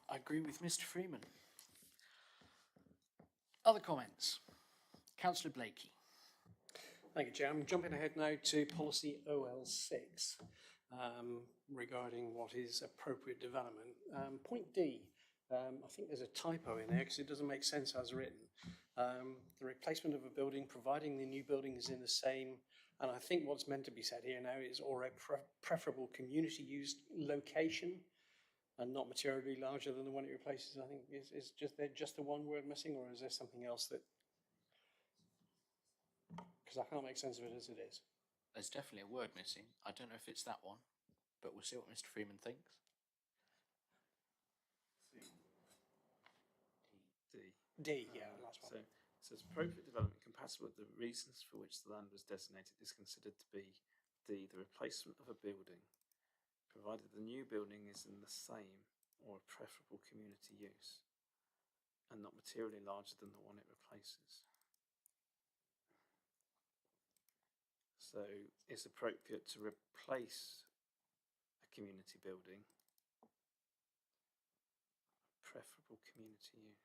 I agree with Mr. Freeman. Other comments? Councillor Blakey. Thank you, Chair. I'm jumping ahead now to policy OL6 regarding what is appropriate development. Point D, I think there's a typo in there because it doesn't make sense as written. The replacement of a building, providing the new building is in the same, and I think what's meant to be said here now is or a preferable community used location and not materially larger than the one it replaces. I think is just the one word missing, or is there something else that, because I can't make sense of it as it is. There's definitely a word missing. I don't know if it's that one, but we'll see what Mr. Freeman thinks. D, yeah, last one. So it says appropriate development compatible with the reasons for which the land was designated is considered to be D, the replacement of a building, provided the new building is in the same or a preferable community use and not materially larger than the one it replaces. So it's appropriate to replace a community building, preferable community use.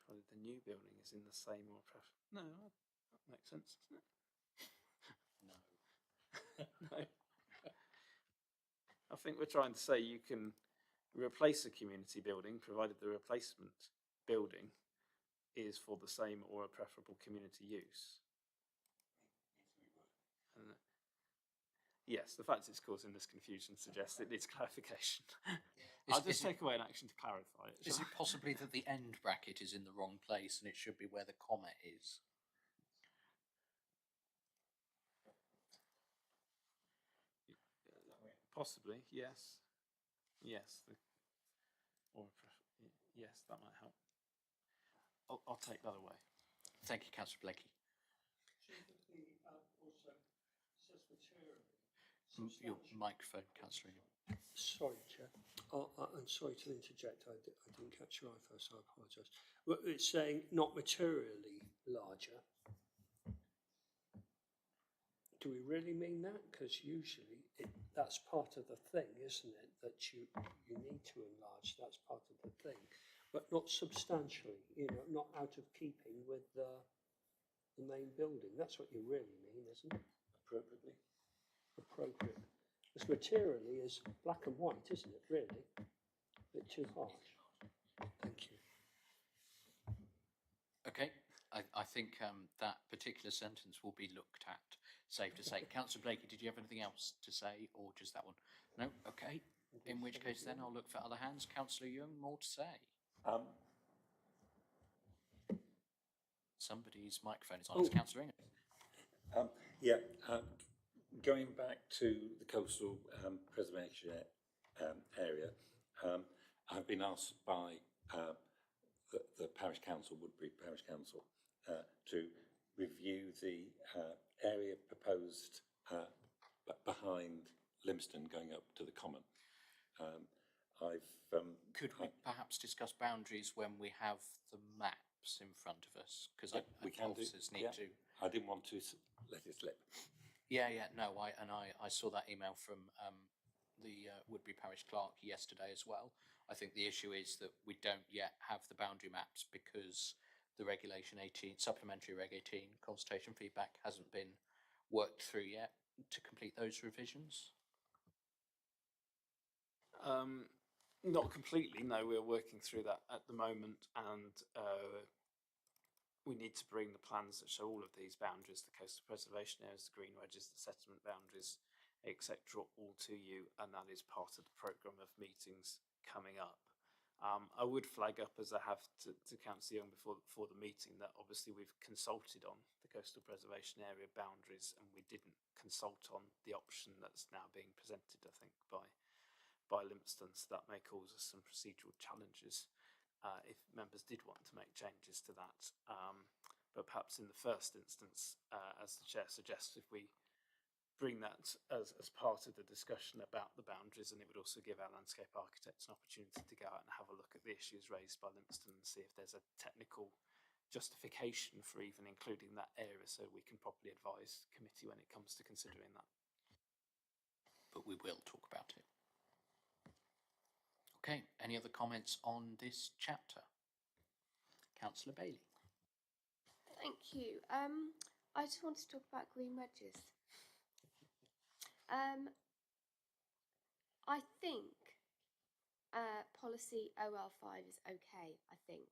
Provided the new building is in the same or preferable. No, that makes sense, doesn't it? No. No. I think we're trying to say you can replace a community building provided the replacement building is for the same or a preferable community use. And yes, the fact it's causing this confusion suggests it needs clarification. I'll just take away an action to clarify it. Is it possibly that the end bracket is in the wrong place and it should be where the comma is? Possibly, yes. Yes. Yes, that might help. I'll take that away. Thank you, Councillor Blakey. Also says materially. Your microphone, Councillor. Sorry, Chair. I'm sorry to interject. I didn't catch your eye first. I apologise. Well, it's saying not materially larger. Do we really mean that? Because usually that's part of the thing, isn't it? That you need to enlarge. That's part of the thing, but not substantially. You know, not out of keeping with the main building. That's what you really mean, isn't it? Appropriately. Appropriate. Because materially is black and white, isn't it? Really, a bit too harsh. Thank you. Okay, I think that particular sentence will be looked at, safe to say. Councillor Blakey, did you have anything else to say, or just that one? No? Okay. In which case then I'll look for other hands. Councillor Young, more to say? Somebody's microphone is on. It's Councillor Ingham. Going back to the coastal preservation area, I've been asked by the Parish Council, Woodbury Parish Council, to review the area proposed behind Lympstone going up to the common. Could we perhaps discuss boundaries when we have the maps in front of us? Because we can officers do, need to. I didn't want to let it slip. Yeah, no, I saw that email from the Woodbury Parish Clerk yesterday as well. I think the issue is that we don't yet have the boundary maps because the Regulation 18, Supplementary Reg 18 consultation feedback hasn't been worked through yet to complete those revisions. Not completely, no, we're working through that at the moment, and we need to bring the plans that show all of these boundaries, the coastal preservation areas, the green wedges, the settlement boundaries, etc., all to you, and that is part of the programme of meetings coming up. I would flag up, as I have to Councillor Young before the meeting, that obviously we've consulted on the coastal preservation area boundaries, and we didn't consult on the option that's now being presented, I think, by Lympstone, so that may cause us some procedural challenges if members did want to make changes to that. But perhaps in the first instance, as the Chair suggests, if we bring that as part of the discussion about the boundaries, and it would also give our landscape architects an opportunity to go out and have a look at the issues raised by Lympstone and see if there's a technical justification for even including that area, so we can properly advise committee when it comes to considering that. But we will talk about it. Okay, any other comments on this chapter? Councillor Bailey. Thank you. I just want to talk about green wedges. I think policy OL5 is okay, I think.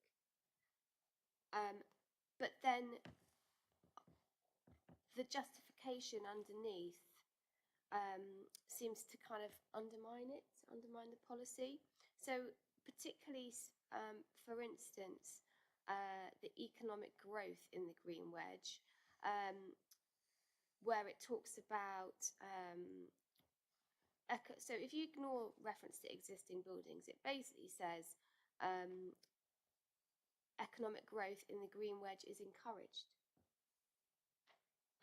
But then the justification underneath seems to kind of undermine the policy. So particularly, for instance, the economic growth in the green wedge, where it talks about, so if you ignore reference to existing buildings, it basically says economic growth in the green wedge is encouraged.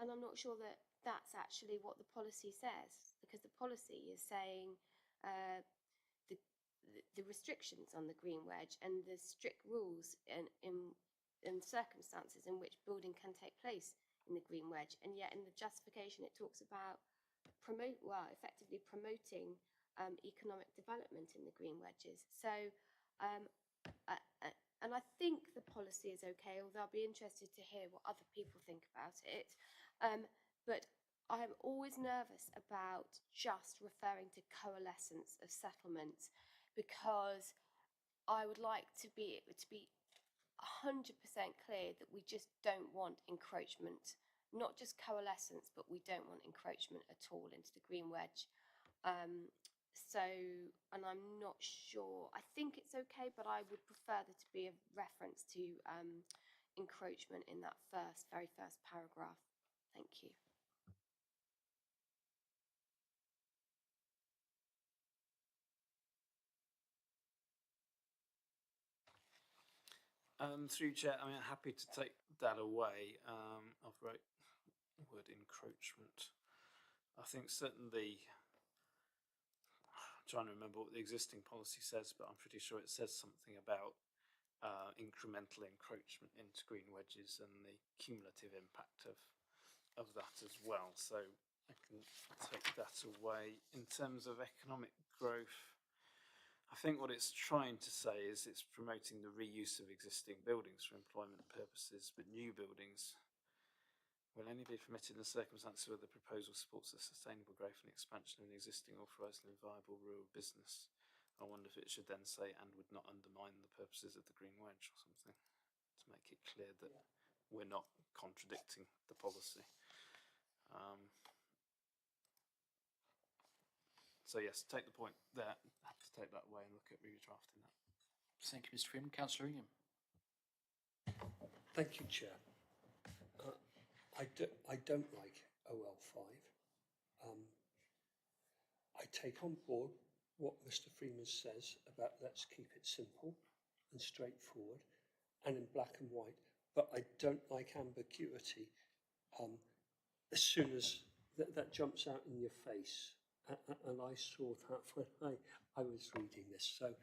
And I'm not sure that that's actually what the policy says, because the policy is saying the restrictions on the green wedge and the strict rules in circumstances in which building can take place in the green wedge, and yet in the justification it talks about effectively promoting economic development in the green wedges. So and I think the policy is okay, although I'll be interested to hear what other people think about it. But I'm always nervous about just referring to coalescence of settlements, because I would like to be 100% clear that we just don't want encroachment, not just coalescence, but we don't want encroachment at all into the green wedge. And I'm not sure, I think it's okay, but I would prefer there to be a reference to encroachment in that very first paragraph. Thank you. Through chair, I mean, I'm happy to take that away. I've wrote the word encroachment. I think certainly, I'm trying to remember what the existing policy says, but I'm pretty sure it says something about incremental encroachment into green wedges and the cumulative impact of that as well. So I can take that away. In terms of economic growth, I think what it's trying to say is it's promoting the reuse of existing buildings for employment purposes, but new buildings will only be permitted in circumstances where the proposal supports the sustainable growth and expansion of an existing authorised and viable rural business. I wonder if it should then say, and would not undermine the purposes of the Green Wedge or something, to make it clear that we're not contradicting the policy. So yes, take the point there, have to take that away and look at redrafting that. Thank you, Mr. Freeman. Councillor Ingham. Thank you, Chair. I don't like OL5. I take on board what Mr. Freeman says about let's keep it simple and straightforward and in black and white, but I don't like ambiguity as soon as that jumps out in your face. And I saw that when I was reading this. So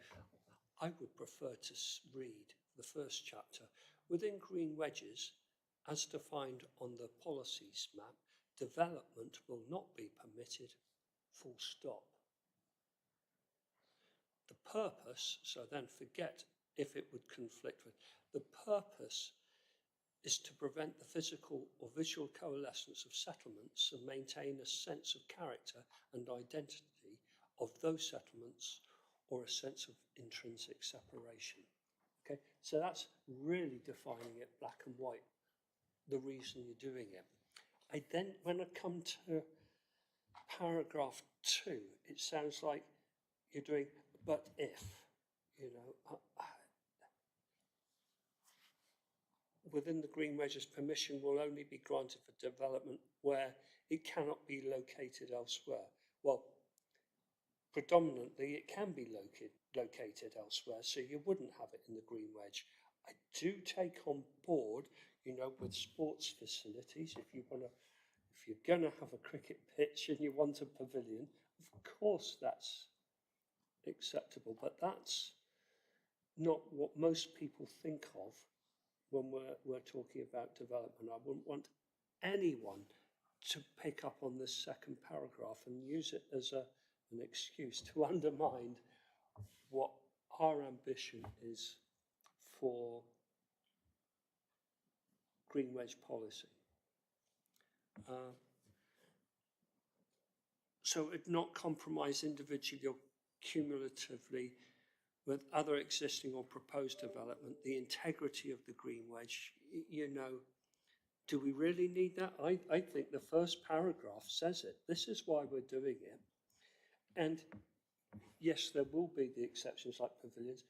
I would prefer to read the first chapter. Within green wedges, as defined on the policies map, development will not be permitted, full stop. The purpose, so then forget if it would conflict with, the purpose is to prevent the physical or visual coalescence of settlements and maintain a sense of character and identity of those settlements or a sense of intrinsic separation. Okay, so that's really defining it black and white, the reason you're doing it. I then, when I come to paragraph 2, it sounds like you're doing, but if, you know, within the green wedges, permission will only be granted for development where it cannot be located elsewhere. Well, predominantly it can be located elsewhere, so you wouldn't have it in the green wedge. I do take on board, you know, with sports facilities, if you're gonna have a cricket pitch and you want a pavilion, of course that's acceptable, but that's not what most people think of when we're talking about development. I wouldn't want anyone to pick up on this second paragraph and use it as an excuse to undermine what our ambition is for green wedge policy. So it not compromise individually or cumulatively with other existing or proposed development, the integrity of the green wedge. You know, do we really need that? I think the first paragraph says it. This is why we're doing it. And yes, there will be the exceptions like pavilions.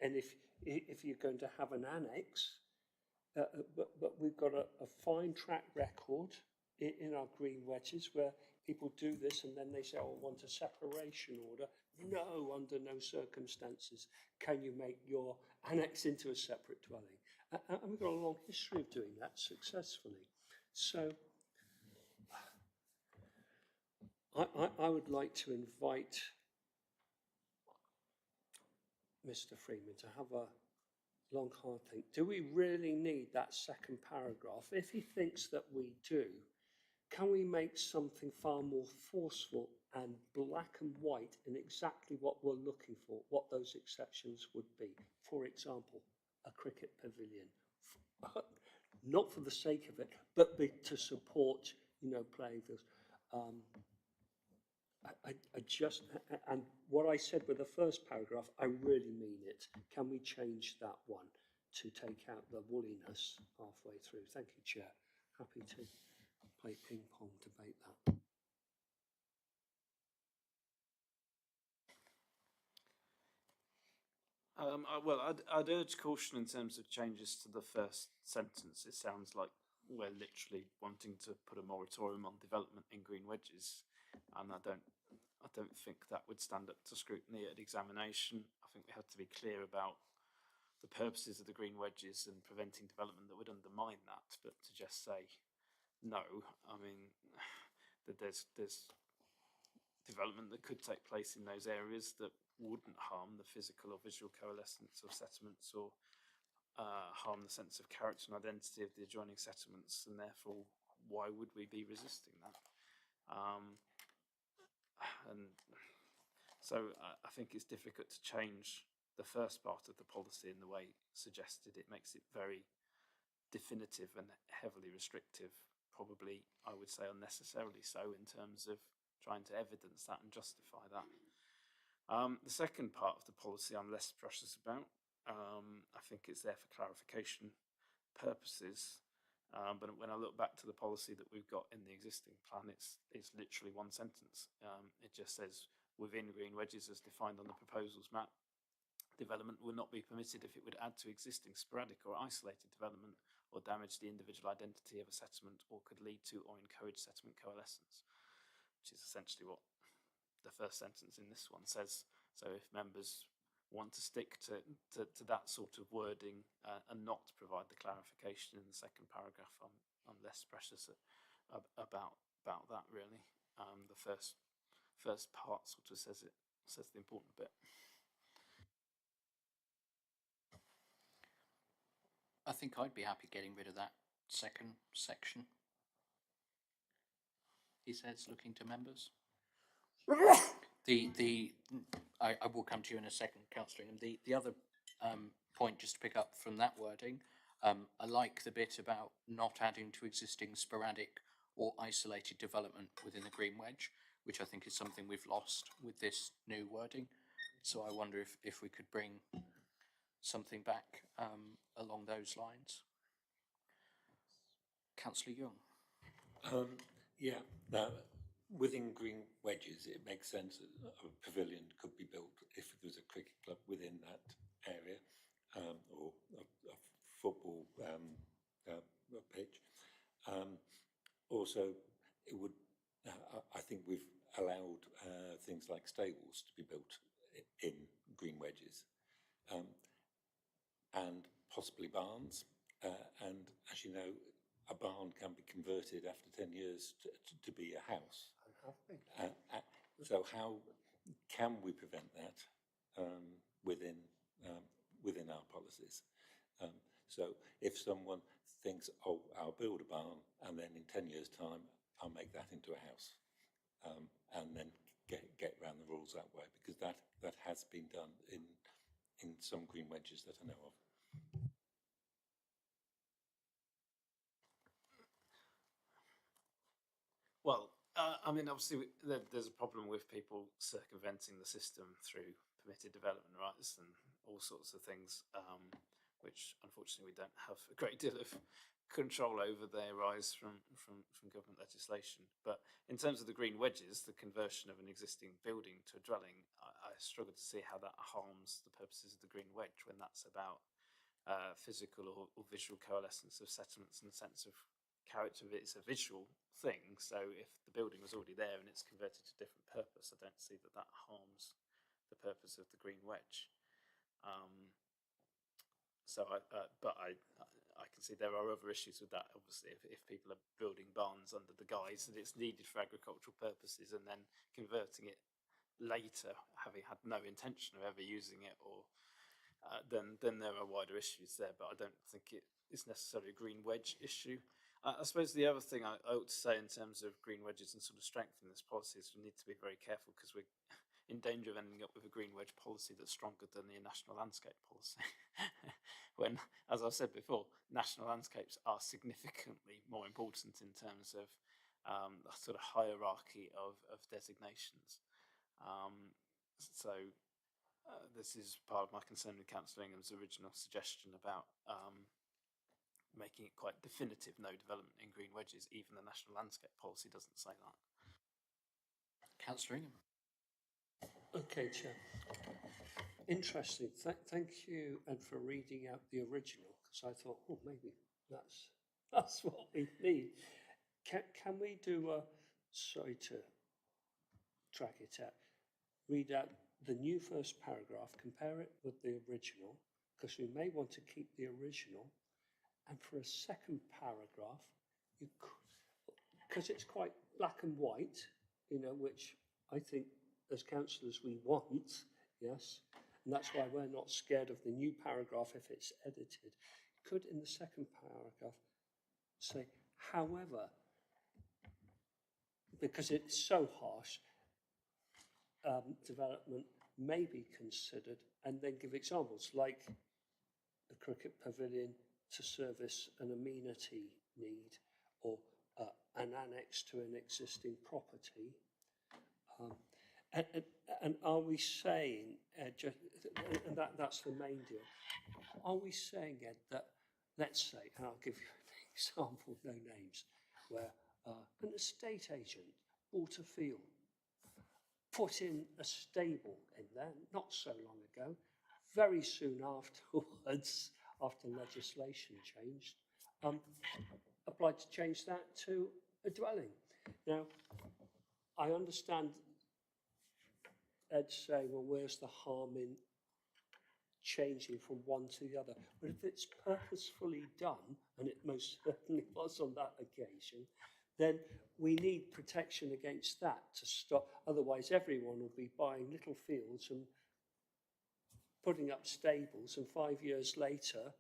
And if you're going to have an annex, but we've got a fine track record in our green wedges where people do this and then they say, oh, I want a separation order. No, under no circumstances can you make your annex into a separate dwelling. And we've got a long history of doing that successfully. So I would like to invite Mr. Freeman to have a long, hard think. Do we really need that second paragraph? If he thinks that we do, can we make something far more forceful and black and white in exactly what we're looking for, what those exceptions would be? For example, a cricket pavilion. Not for the sake of it, but to support, you know, playing fields. I just, and what I said with the first paragraph, I really mean it. Can we change that one to take out the woolliness halfway through? Thank you, Chair. Happy to play ping pong, debate that. Well, I'd urge caution in terms of changes to the first sentence. It sounds like we're literally wanting to put a moratorium on development in green wedges, and I don't think that would stand up to scrutiny at examination. I think we have to be clear about the purposes of the green wedges and preventing development that would undermine that. But to just say no, I mean, that there's development that could take place in those areas that wouldn't harm the physical or visual coalescence of settlements or harm the sense of character and identity of the adjoining settlements, and therefore why would we be resisting that? And so I think it's difficult to change the first part of the policy in the way suggested. It makes it very definitive and heavily restrictive, probably I would say unnecessarily so, in terms of trying to evidence that and justify that. The second part of the policy I'm less precious about. I think it's there for clarification purposes, but when I look back to the policy that we've got in the existing plan, it's literally one sentence. It just says, within green wedges as defined on the proposals map, development will not be permitted if it would add to existing sporadic or isolated development or damage the individual identity of a settlement or could lead to or encourage settlement coalescence, which is essentially what the first sentence in this one says. So if members want to stick to that sort of wording and not provide the clarification in the second paragraph, I'm less precious about that really. The first part sort of says the important bit. I think I'd be happy getting rid of that second section. He says, looking to members. I will come to you in a second, Councillor Ingham. The other point, just to pick up from that wording, I like the bit about not adding to existing sporadic or isolated development within the green wedge, which I think is something we've lost with this new wording. So I wonder if we could bring something back along those lines. Councillor Young. Yeah, now, within green wedges, it makes sense that a pavilion could be built if there was a cricket club within that area, or a football pitch. Also, it would. I think we've allowed things like stables to be built in green wedges, and possibly barns. And as you know, a barn can be converted after 10 years to be a house. So how can we prevent that within our policies? So if someone thinks, oh, I'll build a barn and then in 10 years' time I'll make that into a house, and then get around the rules that way, because that has been done in some green wedges that I know of. Well, I mean, obviously, there's a problem with people circumventing the system through permitted development rights and all sorts of things, which unfortunately we don't have a great deal of control over. They arise from government legislation. But in terms of the green wedges, the conversion of an existing building to a dwelling, I struggle to see how that harms the purposes of the green wedge when that's about physical or visual coalescence of settlements in the sense of character of it's a visual thing. So if the building was already there and it's converted to a different purpose, I don't see that harms the purpose of the green wedge. But I can see there are other issues with that. Obviously, if people are building barns under the guise that it's needed for agricultural purposes and then converting it later, having had no intention of ever using it, or then there are wider issues there. But I don't think it is necessarily a green wedge issue. I suppose the other thing I ought to say in terms of green wedges and sort of strengthening this policy is we need to be very careful, because we're in danger of ending up with a green wedge policy that's stronger than the national landscape policy. When, as I've said before, national landscapes are significantly more important in terms of a sort of hierarchy of designations. This is part of my concern with Councillor Ingham's original suggestion about making it quite definitive, no development in green wedges. Even the national landscape policy doesn't say that. Councillor Ingham. Okay, Chair. Interesting. Thank you, Ed, for reading out the original, because I thought, oh, maybe that's what we need. Can we do sorry to drag it out, read out the new first paragraph, compare it with the original, because we may want to keep the original. And for a second paragraph, you could, because it's quite black and white, you know, which I think as councillors we want, yes, and that's why we're not scared of the new paragraph if it's edited. Could in the second paragraph say, however, because it's so harsh, development may be considered, and then give examples like a cricket pavilion to service an amenity need, or an annex to an existing property. And are we saying, and that's the main deal, are we saying, Ed, that, let's say, and I'll give you an example, no names, where an estate agent bought a field, put in a stable in there, not so long ago, very soon afterwards, after legislation changed, applied to change that to a dwelling. Now, I understand Ed saying, well, where's the harm in changing from one to the other? But if it's purposefully done, and it most certainly was on that occasion, then we need protection against that to stop. Otherwise, everyone will be buying little fields and putting up stables, and 5 years later,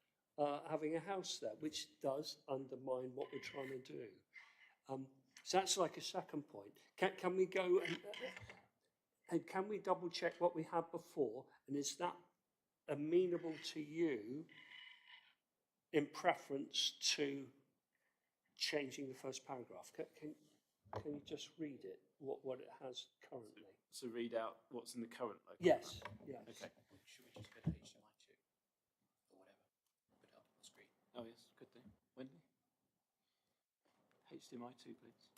having a house there, which does undermine what we're trying to do. So that's like a second point. Can we go and can we double check what we had before? And is that amenable to you in preference to changing the first paragraph? Can you just read it, what it has currently? So read out what's in the current local Yes, plan. yes. Okay. Should we just go to HDMI 2 or whatever? Put it up on the screen. Oh yes, good thing. Wendy? HDMI 2, please.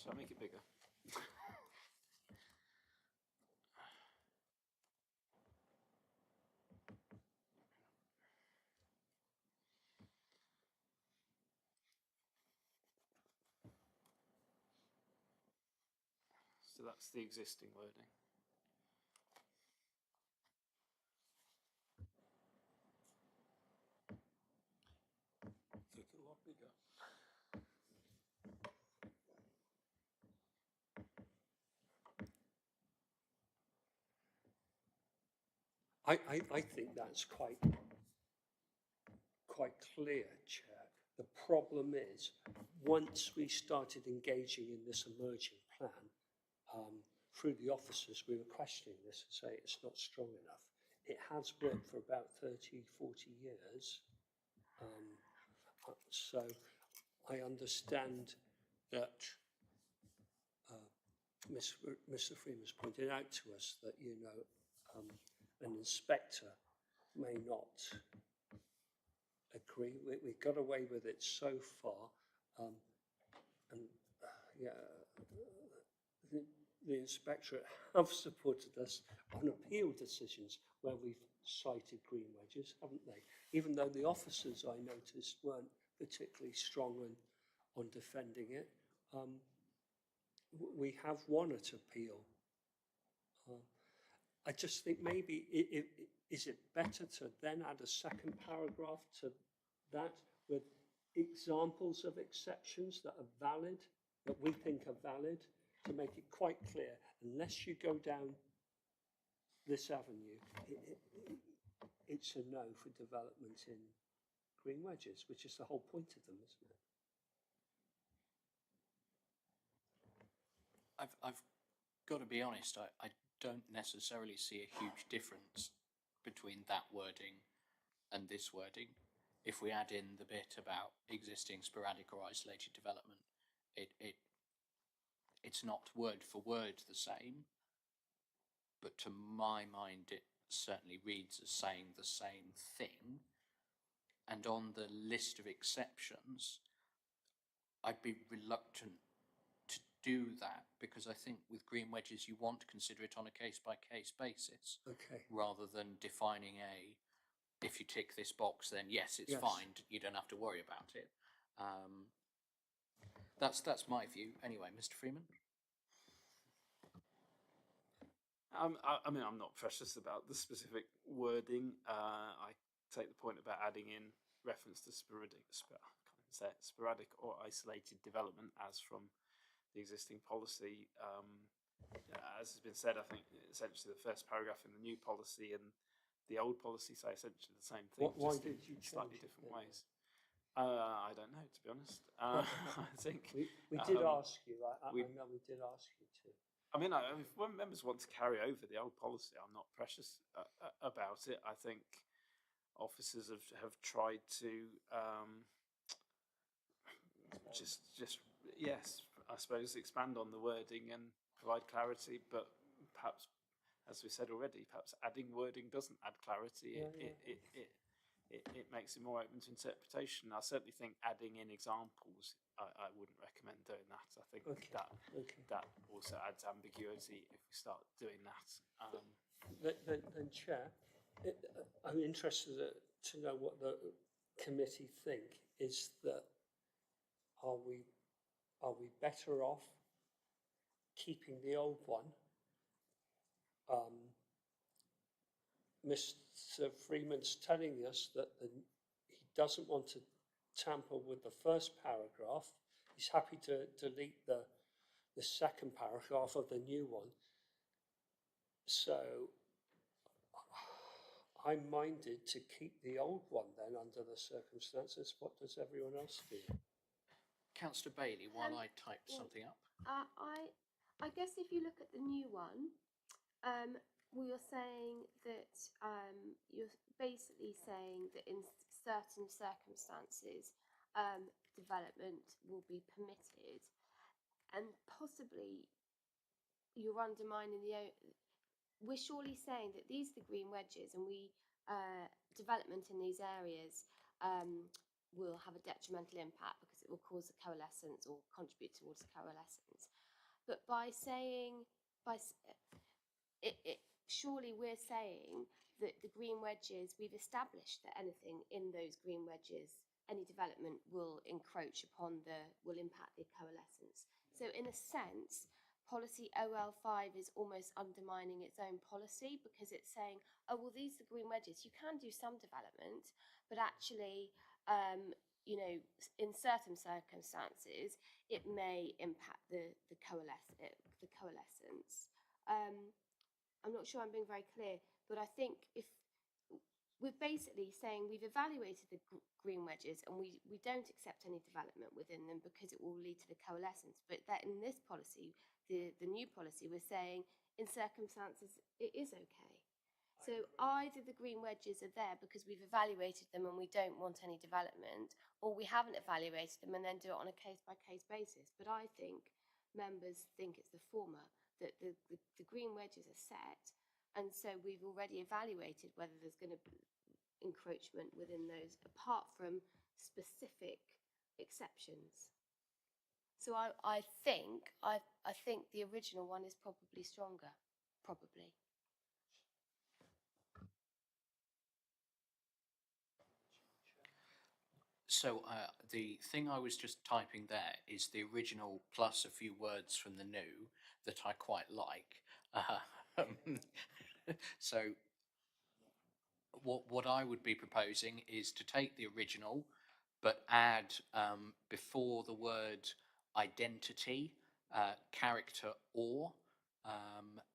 Shall I make it bigger? So that's the existing wording. So it's a lot bigger. I think that's quite clear, Chair. The problem is, once we started engaging in this emerging plan, through the officers, we were questioning this and say it's not strong enough. It has worked for about 30, 40 years. So I understand that Mr. Freeman's pointed out to us that, you know, an inspector may not agree. We got away with it so far, and yeah, the inspectorate have supported us on appeal decisions where we've cited green wedges, haven't they? Even though the officers, I noticed, weren't particularly strong on defending it, we have won at appeal. I just think maybe, is it better to then add a second paragraph to that with examples of exceptions that are valid, that we think are valid, to make it quite clear, unless you go down this avenue, it's a no for development in green wedges, which is the whole point of them, isn't it? I've got to be honest, I don't necessarily see a huge difference between that wording and this wording. If we add in the bit about existing sporadic or isolated development, it's not word for word the same, but to my mind it certainly reads as saying the same thing. And on the list of exceptions, I'd be reluctant to do that, because I think with green wedges you want to consider it on a case-by-case basis, Okay. rather than defining if you tick this box then yes, it's Yes. fine, you don't have to worry about it. That's my view. Anyway, Mr. Freeman? I mean, I'm not precious about the specific wording. I take the point about adding in reference to sporadic or isolated development as from the existing policy. As has been said, I think essentially the first paragraph in the new policy and the old policy say essentially the same thing, Why just did in you slightly change it different then? ways. I don't know, to be honest. I think We did um, ask you, I we- know we did ask you to. I mean, if when members want to carry over the old policy, I'm not precious about it. I think officers have tried to just yes, I suppose expand on the wording and provide clarity, but perhaps, as we said already, perhaps adding wording doesn't add clarity. It makes it more open to interpretation. I certainly think adding in examples, I wouldn't recommend doing that. I think that also adds ambiguity if we start doing that. Then Chair, I'm interested to know what the committee think. Is that are we better off keeping the old one? Mr. Freeman's telling us that he doesn't want to tamper with the first paragraph. He's happy to delete the second paragraph of the new one. So I'm minded to keep the old one then under the circumstances. What does everyone else feel? Councillor Bailey, while I type well, something up. I guess if you look at the new one, you're saying that you're basically saying that in certain circumstances, development will be permitted, and possibly you're undermining we're surely saying that these are the green wedges, and development in these areas will have a detrimental impact because it will cause a coalescence or contribute towards a coalescence. But by saying, surely we're saying that the green wedges, we've established that anything in those green wedges, any development will encroach upon will impact the coalescence. So in a sense, policy OL5 is almost undermining its own policy, because it's saying, oh, well, these are green wedges. You can do some development, but actually, in certain circumstances, it may impact the coalescence. I'm not sure I'm being very clear, but I think if we're basically saying we've evaluated the green wedges and we don't accept any development within them because it will lead to the coalescence, but that in this policy, the new policy, we're saying in circumstances it is okay. So either the green wedges are there because we've evaluated them and we don't want any development, or we haven't evaluated them and then do it on a case-by-case basis. But I think members think it's the former, that the green wedges are set, and so we've already evaluated whether there's going to be encroachment within those, apart from specific exceptions. So I think the original one is probably stronger, probably. So the thing I was just typing there is the original plus a few words from the new that I quite like. So what I would be proposing is to take the original, but add before the word identity, character or,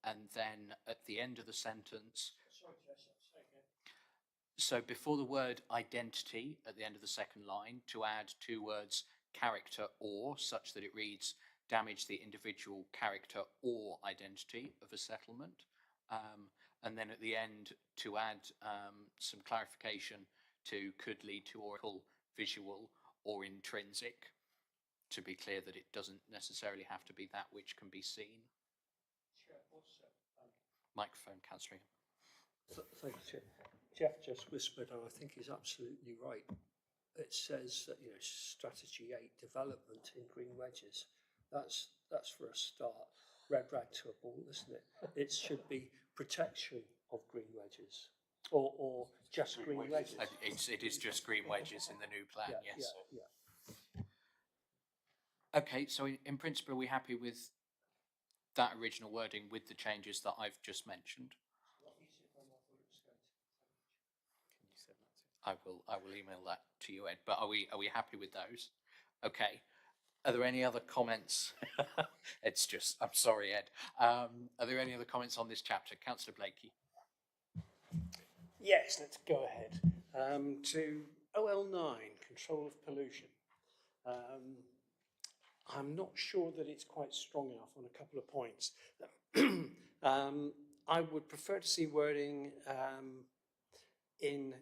and then at the end of the sentence. Sorry, Jess, say again. So before the word identity at the end of the second line, to add two words character or, such that it reads damage the individual character or identity of a settlement. And then at the end to add some clarification to could lead to oral, visual or intrinsic, to be clear that it doesn't necessarily have to be that which can be seen. Chair, also, Microphone, Councillor. thank you, Chair. Jeff just whispered, and I think he's absolutely right. It says that, strategy 8, development in green wedges. That's for a start. Red rag to a bull, isn't it? It should be protection of green wedges, or just green wedges. It is just green wedges in the new plan, yes. Yeah. Okay, so in principle, are we happy with that original wording with the changes that I've just mentioned? I will email that to you, Ed, but are we happy with those? Okay. Are there any other comments? I'm sorry, Ed. Are there any other comments on this chapter? Councillor Blakey. Yes, let's go ahead. To OL9, control of pollution. I'm not sure that it's quite strong enough on a couple of points. I would prefer to see wording in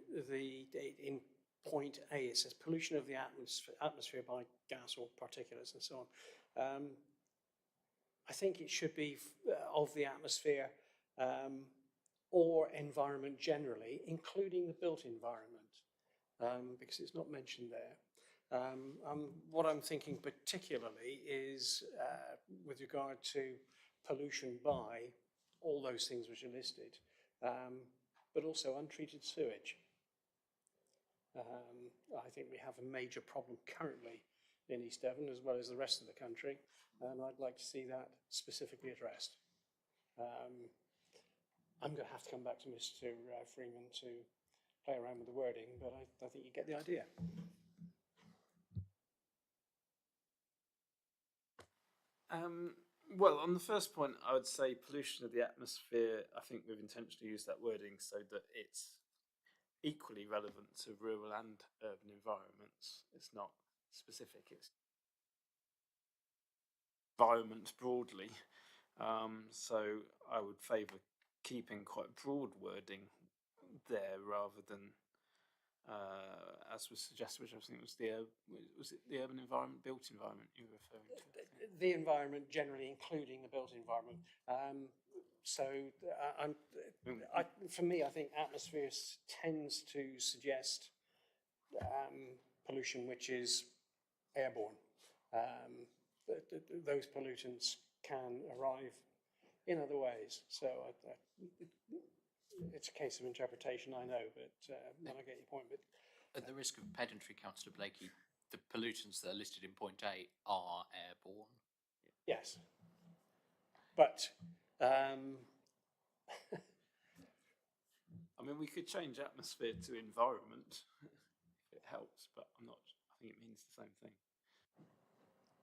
point A. It says pollution of the atmosphere by gas or particulates and so on. I think it should be of the atmosphere or environment generally, including the built environment, because it's not mentioned there. What I'm thinking particularly is with regard to pollution by all those things which are listed, but also untreated sewage. I think we have a major problem currently in East Devon as well as the rest of the country, and I'd like to see that specifically addressed. I'm going to have to come back to Mr. Freeman to play around with the wording, but I think you get the idea. Well, on the first point, I would say pollution of the atmosphere, I think we've intentionally used that wording so that it's equally relevant to rural and urban environments. It's not specific, it's environment broadly. So I would favour keeping quite broad wording there rather than, as was suggested, which I think was it the urban environment, built environment you were referring to? The environment generally, including the built environment. For me, I think atmosphere tends to suggest pollution which is airborne. Those pollutants can arrive in other ways. So it's a case of interpretation, I know, but I get your point. But at the risk of pedantry, Councillor Blakey, the pollutants that are listed in point A are airborne. yes, but I mean, we could change atmosphere to environment if it helps, but I think it means the same thing.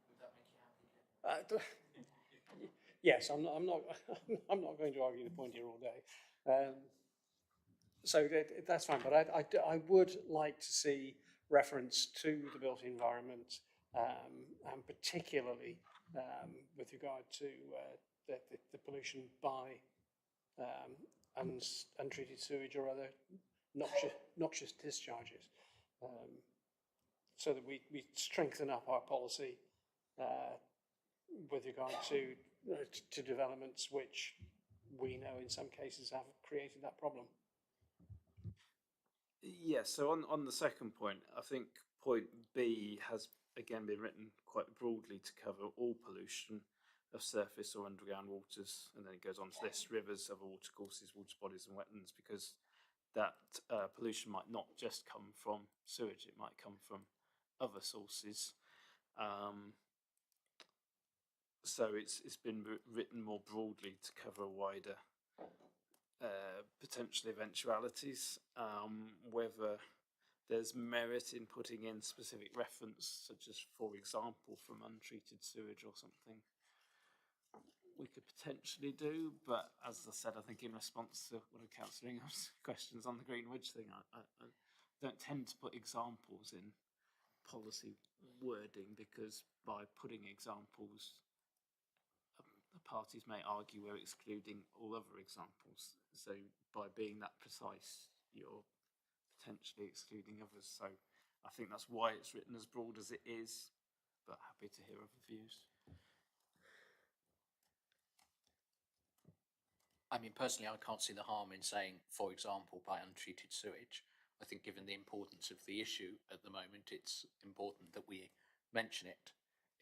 Would that make you happy? yes, I'm not going to argue the point here all day. So that's fine, but I would like to see reference to the built environment, and particularly with regard to the pollution by untreated sewage or other noxious discharges, so that we strengthen up our policy with regard to developments which we know in some cases have created that problem. Yes, so on the second point, I think point B has again been written quite broadly to cover all pollution of surface or underground waters, and then it goes on to list rivers, other water courses, water bodies and wetlands, because that pollution might not just come from sewage, it might come from other sources. So it's been written more broadly to cover a wider potential eventualities. Whether there's merit in putting in specific reference, such as, for example, from untreated sewage or something, we could potentially do, but as I said, I think in response to one of Councillor Ingham's questions on the Greenwich thing, I don't tend to put examples in policy wording, because by putting examples, the parties may argue we're excluding all other examples. So by being that precise, you're potentially excluding others. So I think that's why it's written as broad as it is, but happy to hear other views. I mean, personally, I can't see the harm in saying, for example, by untreated sewage. I think given the importance of the issue at the moment, it's important that we mention it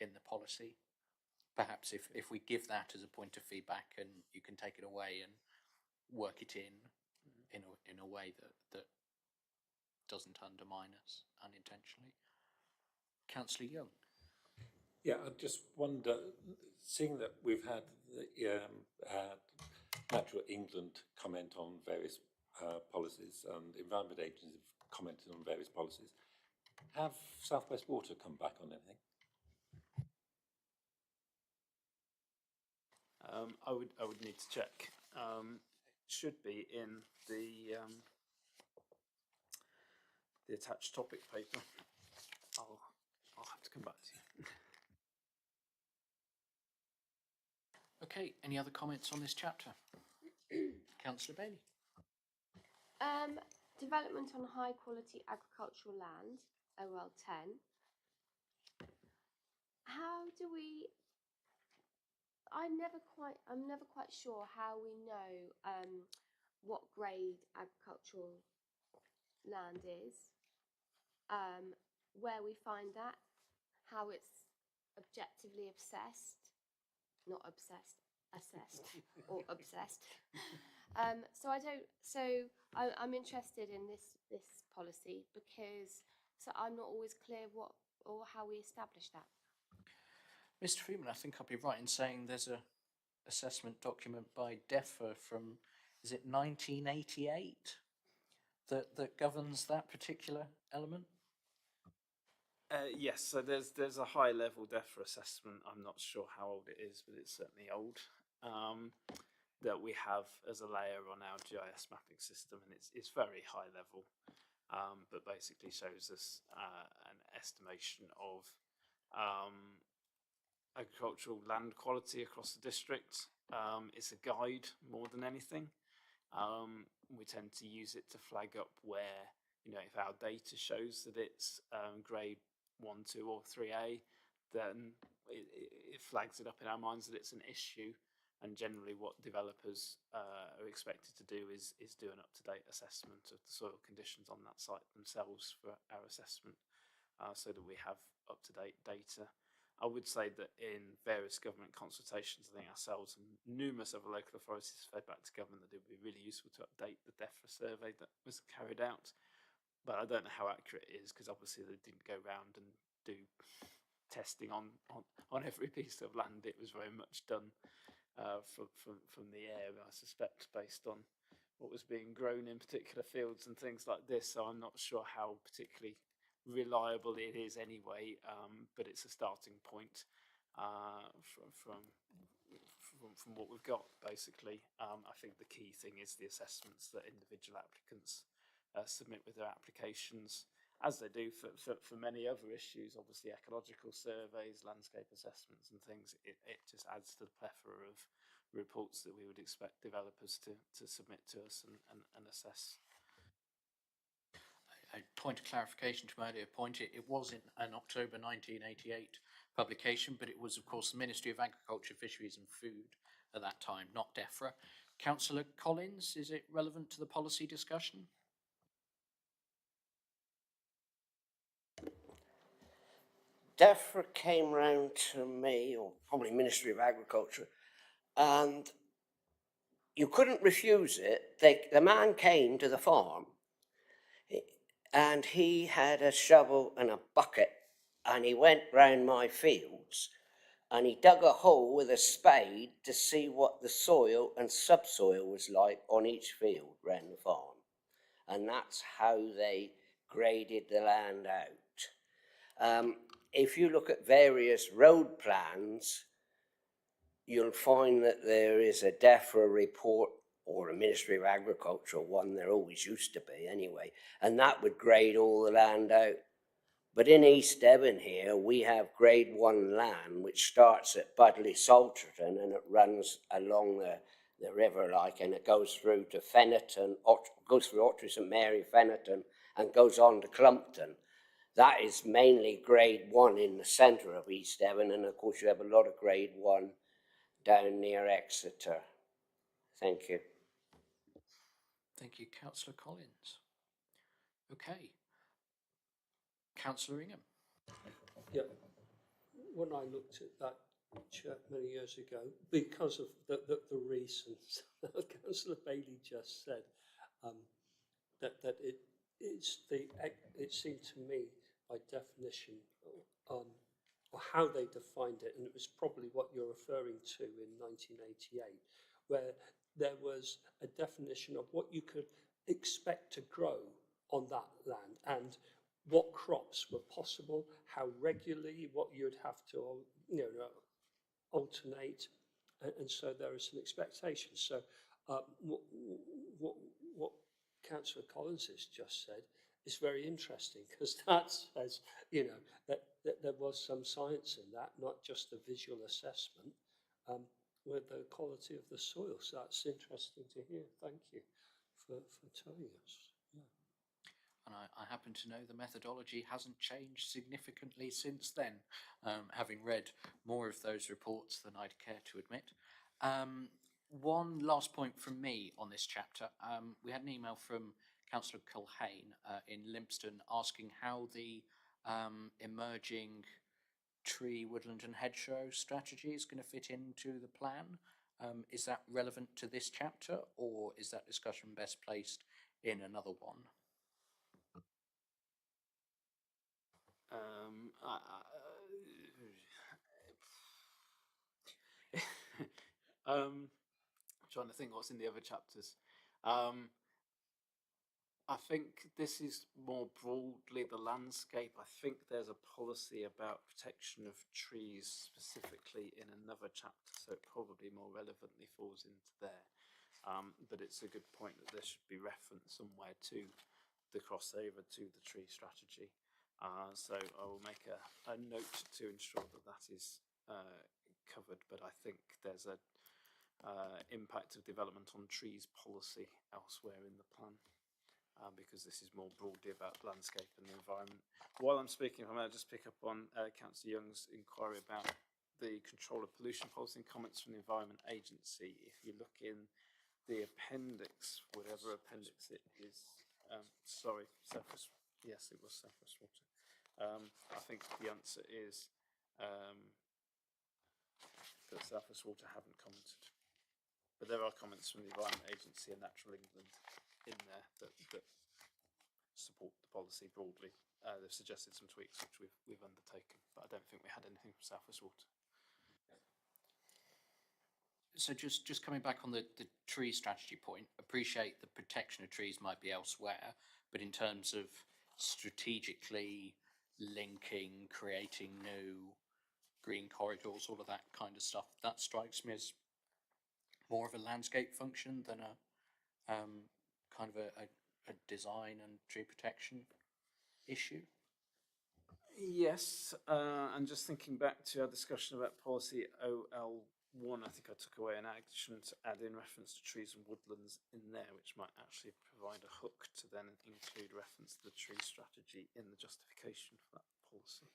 in the policy. Perhaps if we give that as a point of feedback, and you can take it away and work it in a way that doesn't undermine us unintentionally. Councillor Young. Yeah, I just wonder, seeing that we've had the Natural England comment on various policies and the Environment Agency have commented on various policies, have South West Water come back on anything? I would need to check. Should be in the attached topic paper. I'll have to come back to you. Okay, any other comments on this chapter? Councillor Bailey. Development on high quality agricultural land, OL 10. How do we? I'm never quite sure how we know what grade agricultural land is, where we find that, how it's objectively assessed, or obsessed. I'm interested in this policy because I'm not always clear what or how we establish that. Mr. Freeman, I think I'd be right in saying there's a assessment document by DEFRA from, is it 1988, that governs that particular element? Yes, so there's a high level DEFRA assessment. I'm not sure how old it is, but it's certainly old. That we have as a layer on our GIS mapping system, and it's very high level, but basically shows us an estimation of agricultural land quality across the district. It's a guide more than anything. We tend to use it to flag up where, if our data shows that it's grade 1, 2 or 3A, then it flags it up in our minds that it's an issue. And generally what developers are expected to do is do an up-to-date assessment of the soil conditions on that site themselves for our assessment, so that we have up-to-date data. I would say that in various government consultations, I think ourselves and numerous other local authorities fed back to government that it would be really useful to update the DEFRA survey that was carried out. But I don't know how accurate it is, because obviously they didn't go round and do testing on every piece of land. It was very much done from the air, I suspect, based on what was being grown in particular fields and things like this. So I'm not sure how particularly reliable it is anyway, but it's a starting point from what we've got, basically. I think the key thing is the assessments that individual applicants submit with their applications, as they do for many other issues. Obviously ecological surveys, landscape assessments and things. It just adds to the plethora of reports that we would expect developers to submit to us and assess. A point of clarification to my earlier point, it was in an October 1988 publication, but it was of course the Ministry of Agriculture, Fisheries and Food at that time, not DEFRA. Councillor Collins, is it relevant to the policy discussion? DEFRA came round to me, or probably Ministry of Agriculture, and you couldn't refuse it. The man came to the farm and he had a shovel and a bucket, and he went round my fields and he dug a hole with a spade to see what the soil and subsoil was like on each field round the farm. And that's how they graded the land out. If you look at various road plans, you'll find that there is a DEFRA report or a Ministry of Agriculture one, there always used to be anyway, and that would grade all the land out. But in East Devon here, we have grade 1 land, which starts at Budleigh Salterton and it runs along the river and it goes through to Fennerton, goes through Ottery St Mary, Fennerton, and goes on to Clumpton. That is mainly grade 1 in the centre of East Devon, and of course you have a lot of grade 1 down near Exeter. Thank you. Thank you, Councillor Collins. Okay. Councillor Ingham. Yeah, when I looked at that chart many years ago, because of the reasons Councillor Bailey just said, that it seemed to me by definition or how they defined it, and it was probably what you're referring to in 1988, where there was a definition of what you could expect to grow on that land and what crops were possible, how regularly, what you'd have to, alternate, and so there are some expectations. So what Councillor Collins has just said is very interesting, because that says, that there was some science in that, not just a visual assessment, with the quality of the soil. So that's interesting to hear. Thank you for telling us. Yeah. And I happen to know the methodology hasn't changed significantly since then, having read more of those reports than I'd care to admit. One last point from me on this chapter. We had an email from Councillor Culhane in Lympstone asking how the emerging tree, woodland and hedgerow strategy is going to fit into the plan. Is that relevant to this chapter, or is that discussion best placed in another one? Trying to think what's in the other chapters. I think this is more broadly the landscape. I think there's a policy about protection of trees specifically in another chapter, so it probably more relevantly falls into there. But it's a good point that there should be reference somewhere to the crossover to the tree strategy. So I will make a note to ensure that that is covered, but I think there's a impact of development on trees policy elsewhere in the plan. Because this is more broadly about landscape and the environment. While I'm speaking, I might just pick up on Councillor Young's inquiry about the control of pollution policy and comments from the Environment Agency. If you look in the appendix, whatever appendix it is, sorry, surface, yes, it was surface water. I think the answer is that surface water haven't commented. But there are comments from the Environment Agency and Natural England in there that support the policy broadly. They've suggested some tweaks which we've undertaken, but I don't think we had anything from Southwest Water. So just coming back on the tree strategy point, appreciate the protection of trees might be elsewhere, but in terms of strategically linking, creating new green corridors, all of that kind of stuff, that strikes me as more of a landscape function than a kind of a design and tree protection issue. Yes, and just thinking back to our discussion about policy OL1, I think I took away an action to add in reference to trees and woodlands in there, which might actually provide a hook to then include reference to the tree strategy in the justification for that policy.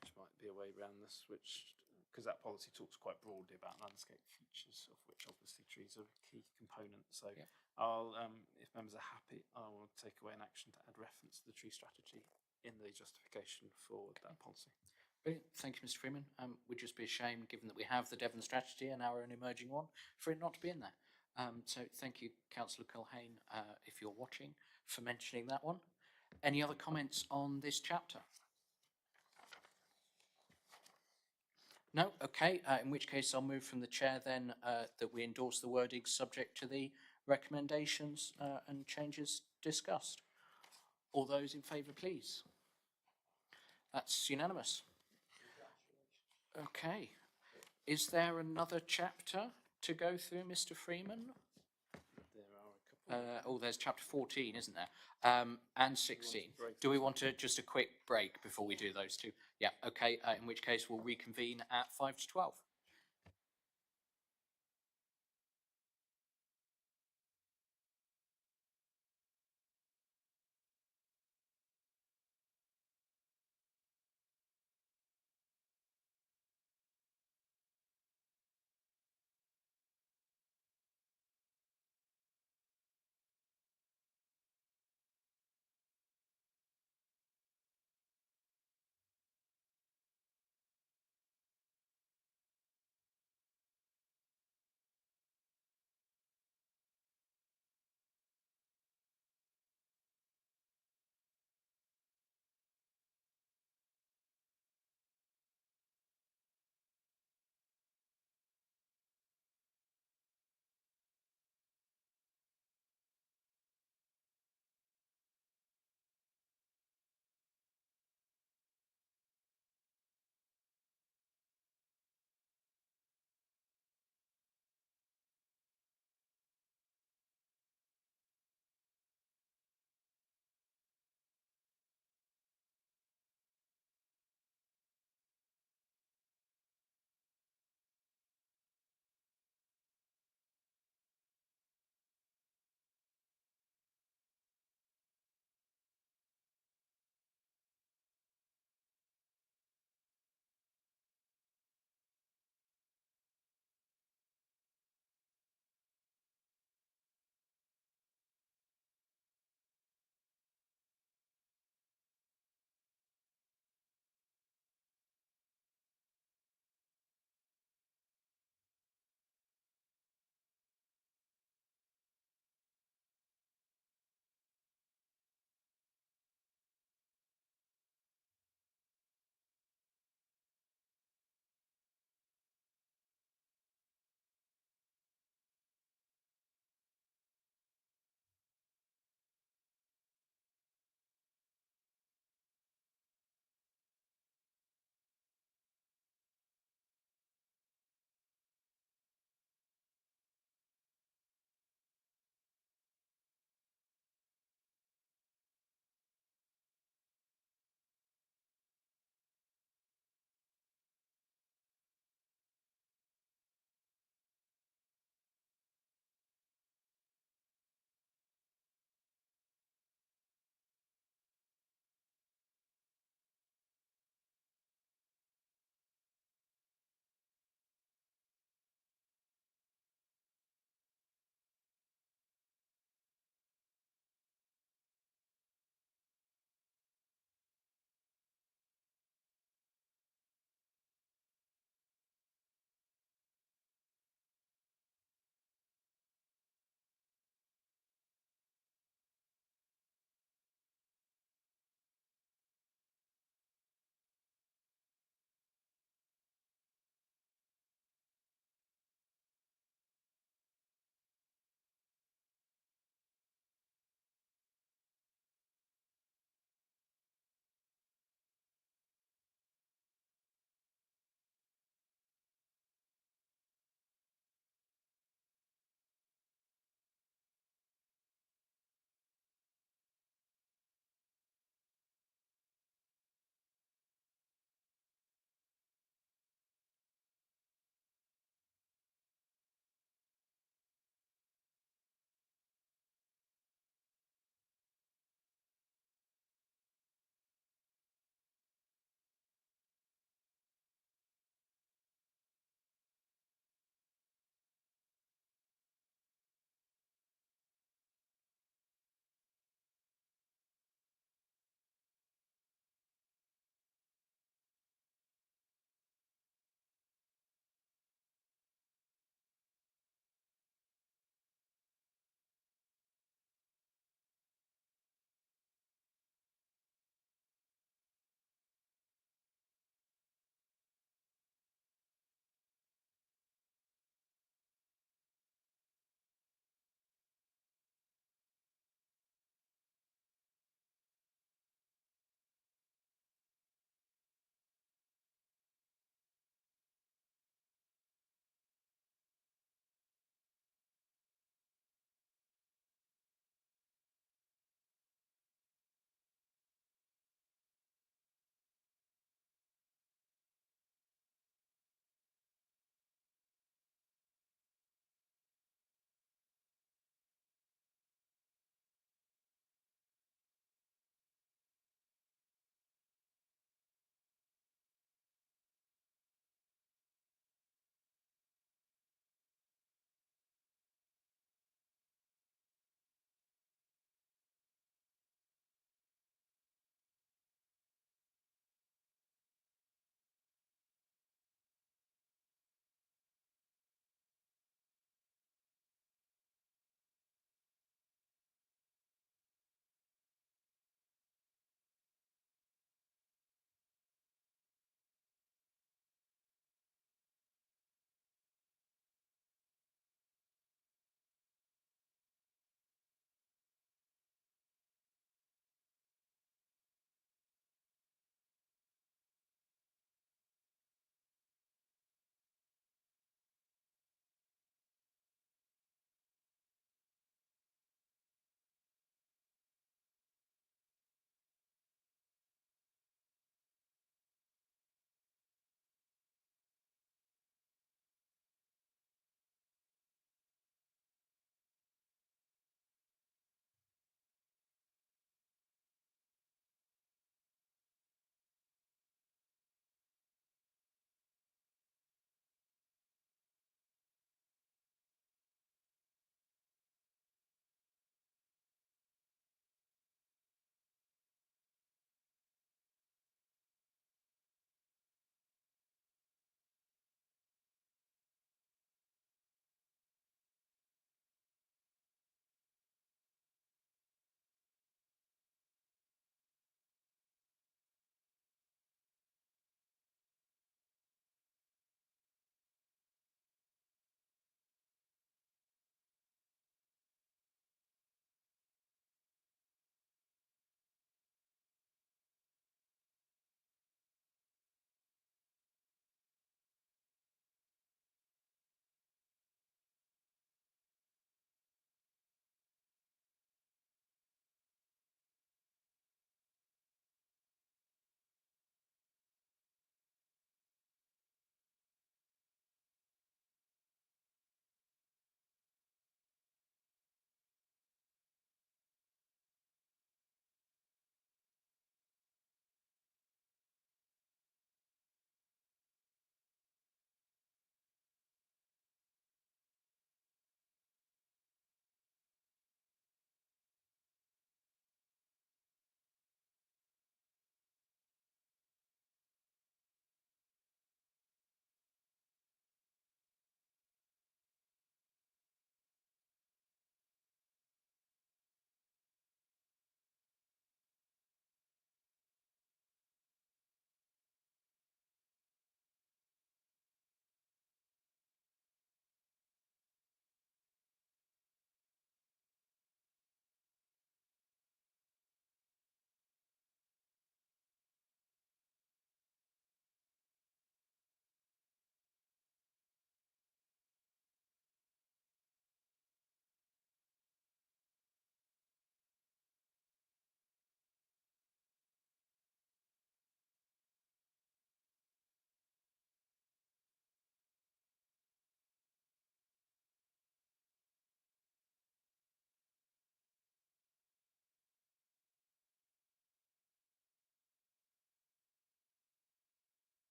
Which might be a way around this, because that policy talks quite broadly about landscape features, of which obviously trees are a key component. So yeah. I'll, if members are happy, I will take away an action to add reference to the tree strategy in the justification for that policy. Brilliant. Thank you, Mr. Freeman. Would just be a shame, given that we have the Devon strategy and our own emerging one, for it not to be in there. So thank you, Councillor Culhane, if you're watching, for mentioning that one. Any other comments on this chapter? No? Okay, in which case I'll move from the chair then that we endorse the wording subject to the recommendations and changes discussed. All those in favour, please. That's unanimous. Okay. Is there another chapter to go through, Mr. Freeman? There are a couple. Oh, there's chapter 14, isn't there? And 16. Do we want just a quick break before we do those two? Yeah, okay, in which case we'll reconvene at 5 to 12.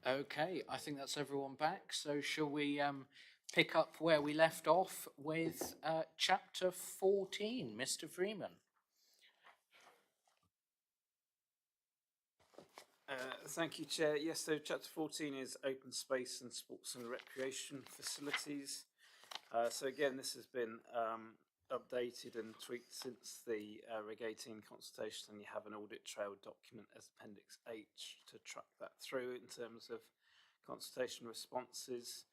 Okay, I think that's everyone back. So shall we pick up where we left off with chapter 14, Mr. Freeman? Thank you, Chair. Yes, so chapter 14 is open space and sports and recreation facilities. So again, this has been updated and tweaked since the Reg 18 consultation, and you have an audit trail document as Appendix H to track that through in terms of consultation responses.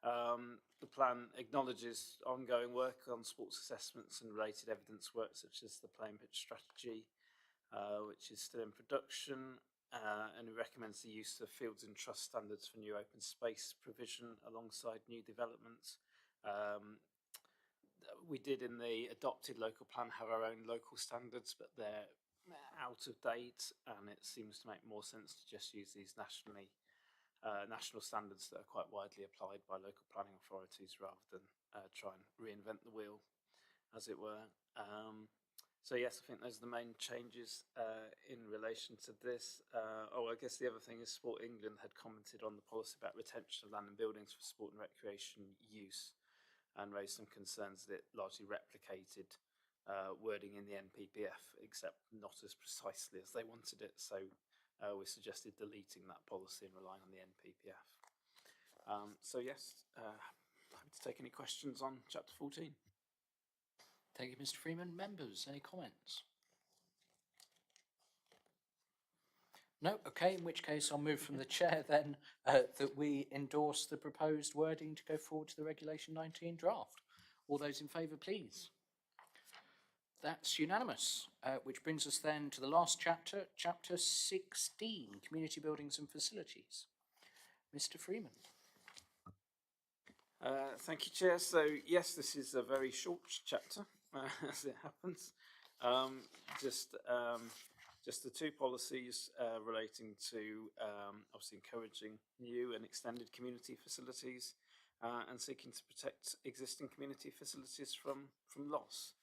The plan acknowledges ongoing work on sports assessments and related evidence work, such as the playing pitch strategy, which is still in production, and it recommends the use of fields and trust standards for new open space provision alongside new developments. We did in the adopted local plan have our own local standards, but they're out of date, and it seems to make more sense to just use these national standards that are quite widely applied by local planning authorities rather than try and reinvent the wheel, as it were. So yes, I think those are the main changes in relation to this. I guess the other thing is Sport England had commented on the policy about retention of land and buildings for sport and recreation use, and raised some concerns that it largely replicated wording in the NPPF, except not as precisely as they wanted it. So we suggested deleting that policy and relying on the NPPF. So yes, happy to take any questions on chapter 14. Thank you, Mr. Freeman. Members, any comments? No? Okay, in which case I'll move from the chair then that we endorse the proposed wording to go forward to the Regulation 19 draft. All those in favour, please. That's unanimous, which brings us then to the last chapter, chapter 16, Community Buildings and Facilities. Mr. Freeman. Thank you, Chair. So yes, this is a very short chapter, as it happens. Just the two policies relating to obviously encouraging new and extended community facilities and seeking to protect existing community facilities from loss.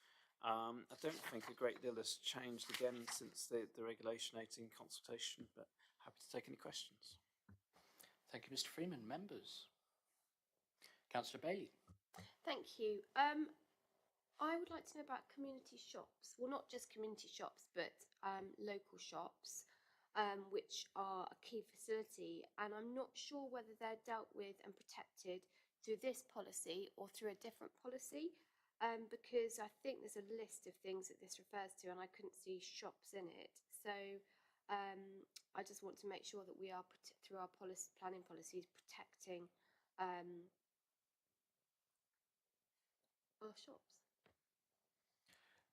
I don't think a great deal has changed again since the Regulation 18 consultation, but happy to take any questions. Thank you, Mr. Freeman. Members. Councillor Bailey. Thank you. I would like to know about community shops. Well, not just community shops, but local shops, which are a key facility. And I'm not sure whether they're dealt with and protected through this policy or through a different policy, because I think there's a list of things that this refers to, and I couldn't see shops in it. So I just want to make sure that we are, through our planning policies, protecting our shops.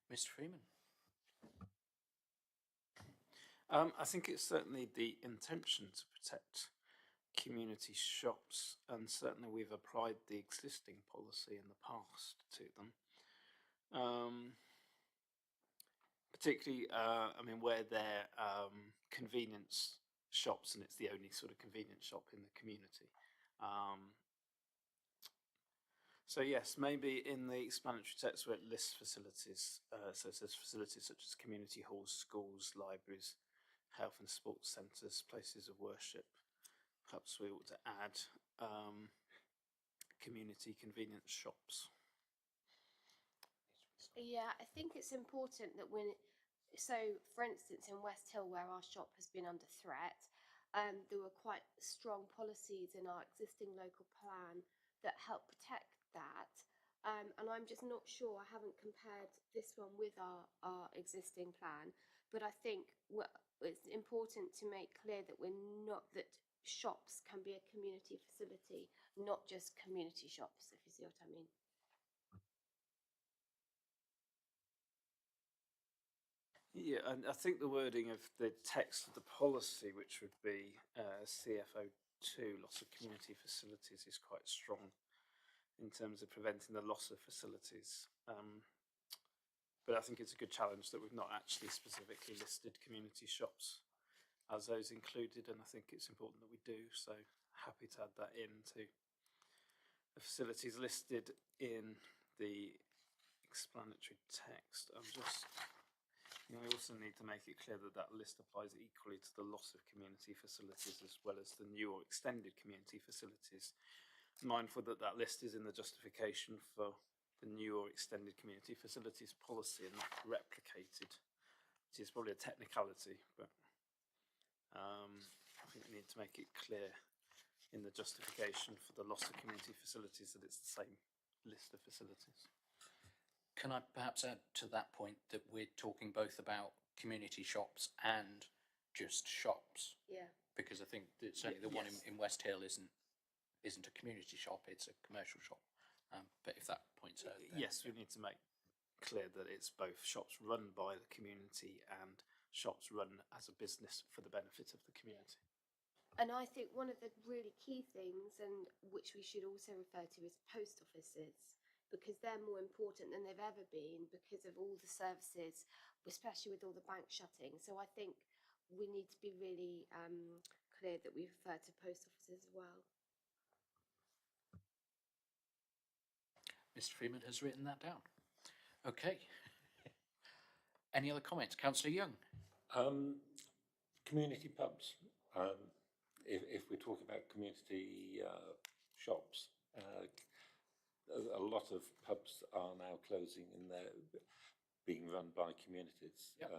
Mr. Freeman. I think it's certainly the intention to protect community shops, and certainly we've applied the existing policy in the past to them. Particularly, I mean, where they're convenience shops and it's the only sort of convenience shop in the community. So yes, maybe in the explanatory text where it lists facilities, so it says facilities such as community halls, schools, libraries, health and sports centres, places of worship. Perhaps we ought to add community convenience shops. Yeah, I think it's important that so for instance in West Hill, where our shop has been under threat, there were quite strong policies in our existing local plan that help protect that, and I'm just not sure. I haven't compared this one with our existing plan, but I think it's important to make clear that that shops can be a community facility, not just community shops, if you see what I mean. Yeah, and I think the wording of the text of the policy, which would be CFO2, loss of community facilities, is quite strong in terms of preventing the loss of facilities. But I think it's a good challenge that we've not actually specifically listed community shops as those included, and I think it's important that we do, so happy to add that into the facilities listed in the explanatory text. I'm just And we also need to make it clear that that list applies equally to the loss of community facilities as well as the new or extended community facilities. Mindful that that list is in the justification for the new or extended community facilities policy and not replicated, which is probably a technicality, but I think we need to make it clear in the justification for the loss of community facilities that it's the same list of facilities. Can I perhaps add to that point that we're talking both about community shops and just shops? Yeah. Because I think that certainly the one Yes. in West Hill isn't a community shop, it's a commercial shop. But if that point's heard, then Yes, we need to make clear that it's both shops run by the community and shops run as a business for the benefit of the community. And I think one of the really key things, and which we should also refer to, is post offices, because they're more important than they've ever been because of all the services, especially with all the bank shutting. So I think we need to be really clear that we refer to post offices as well. Mr. Freeman has written that down. Okay. Any other comments? Councillor Young? Community pubs. If we're talking about community shops, a lot of pubs are now closing and they're being run by communities. Yep.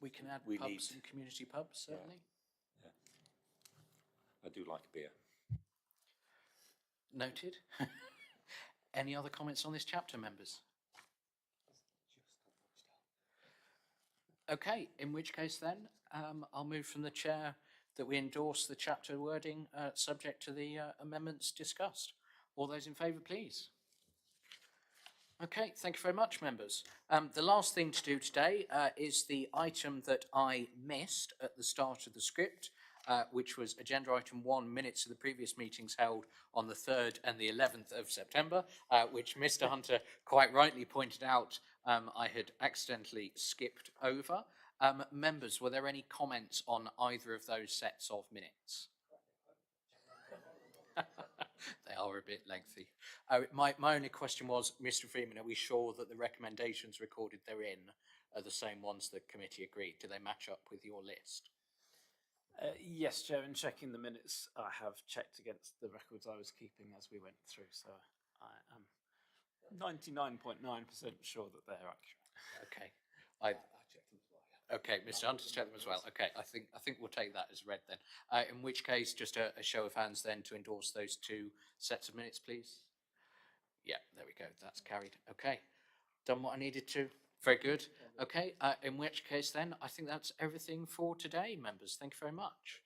We can add we pubs need- and community pubs, certainly. I do like a beer. Noted. Any other comments on this chapter, members? Okay, in which case then, I'll move from the chair that we endorse the chapter wording subject to the amendments discussed. All those in favour, please. Okay, thank you very much, members. The last thing to do today is the item that I missed at the start of the script, which was agenda item 1, minutes of the previous meetings held on the 3rd and the 11th of September, which Mr. Hunter quite rightly pointed out I had accidentally skipped over. Members, were there any comments on either of those sets of minutes? They are a bit lengthy. My only question was, Mr. Freeman, are we sure that the recommendations recorded therein are the same ones the committee agreed? Do they match up with your list? Yes, Chair, in checking the minutes, I have checked against the records I was keeping as we went through, so I am 99.9% sure that they're accurate. Okay. I checked them as well, yeah. Okay, Mr. Hunter's checked them as well. Okay, I think we'll take that as read then. In which case, just a show of hands then to endorse those two sets of minutes, please. Yeah, there we go. That's carried. Okay, done what I needed to. Very good. Okay, in which case then, I think that's everything for today, members. Thank you very much.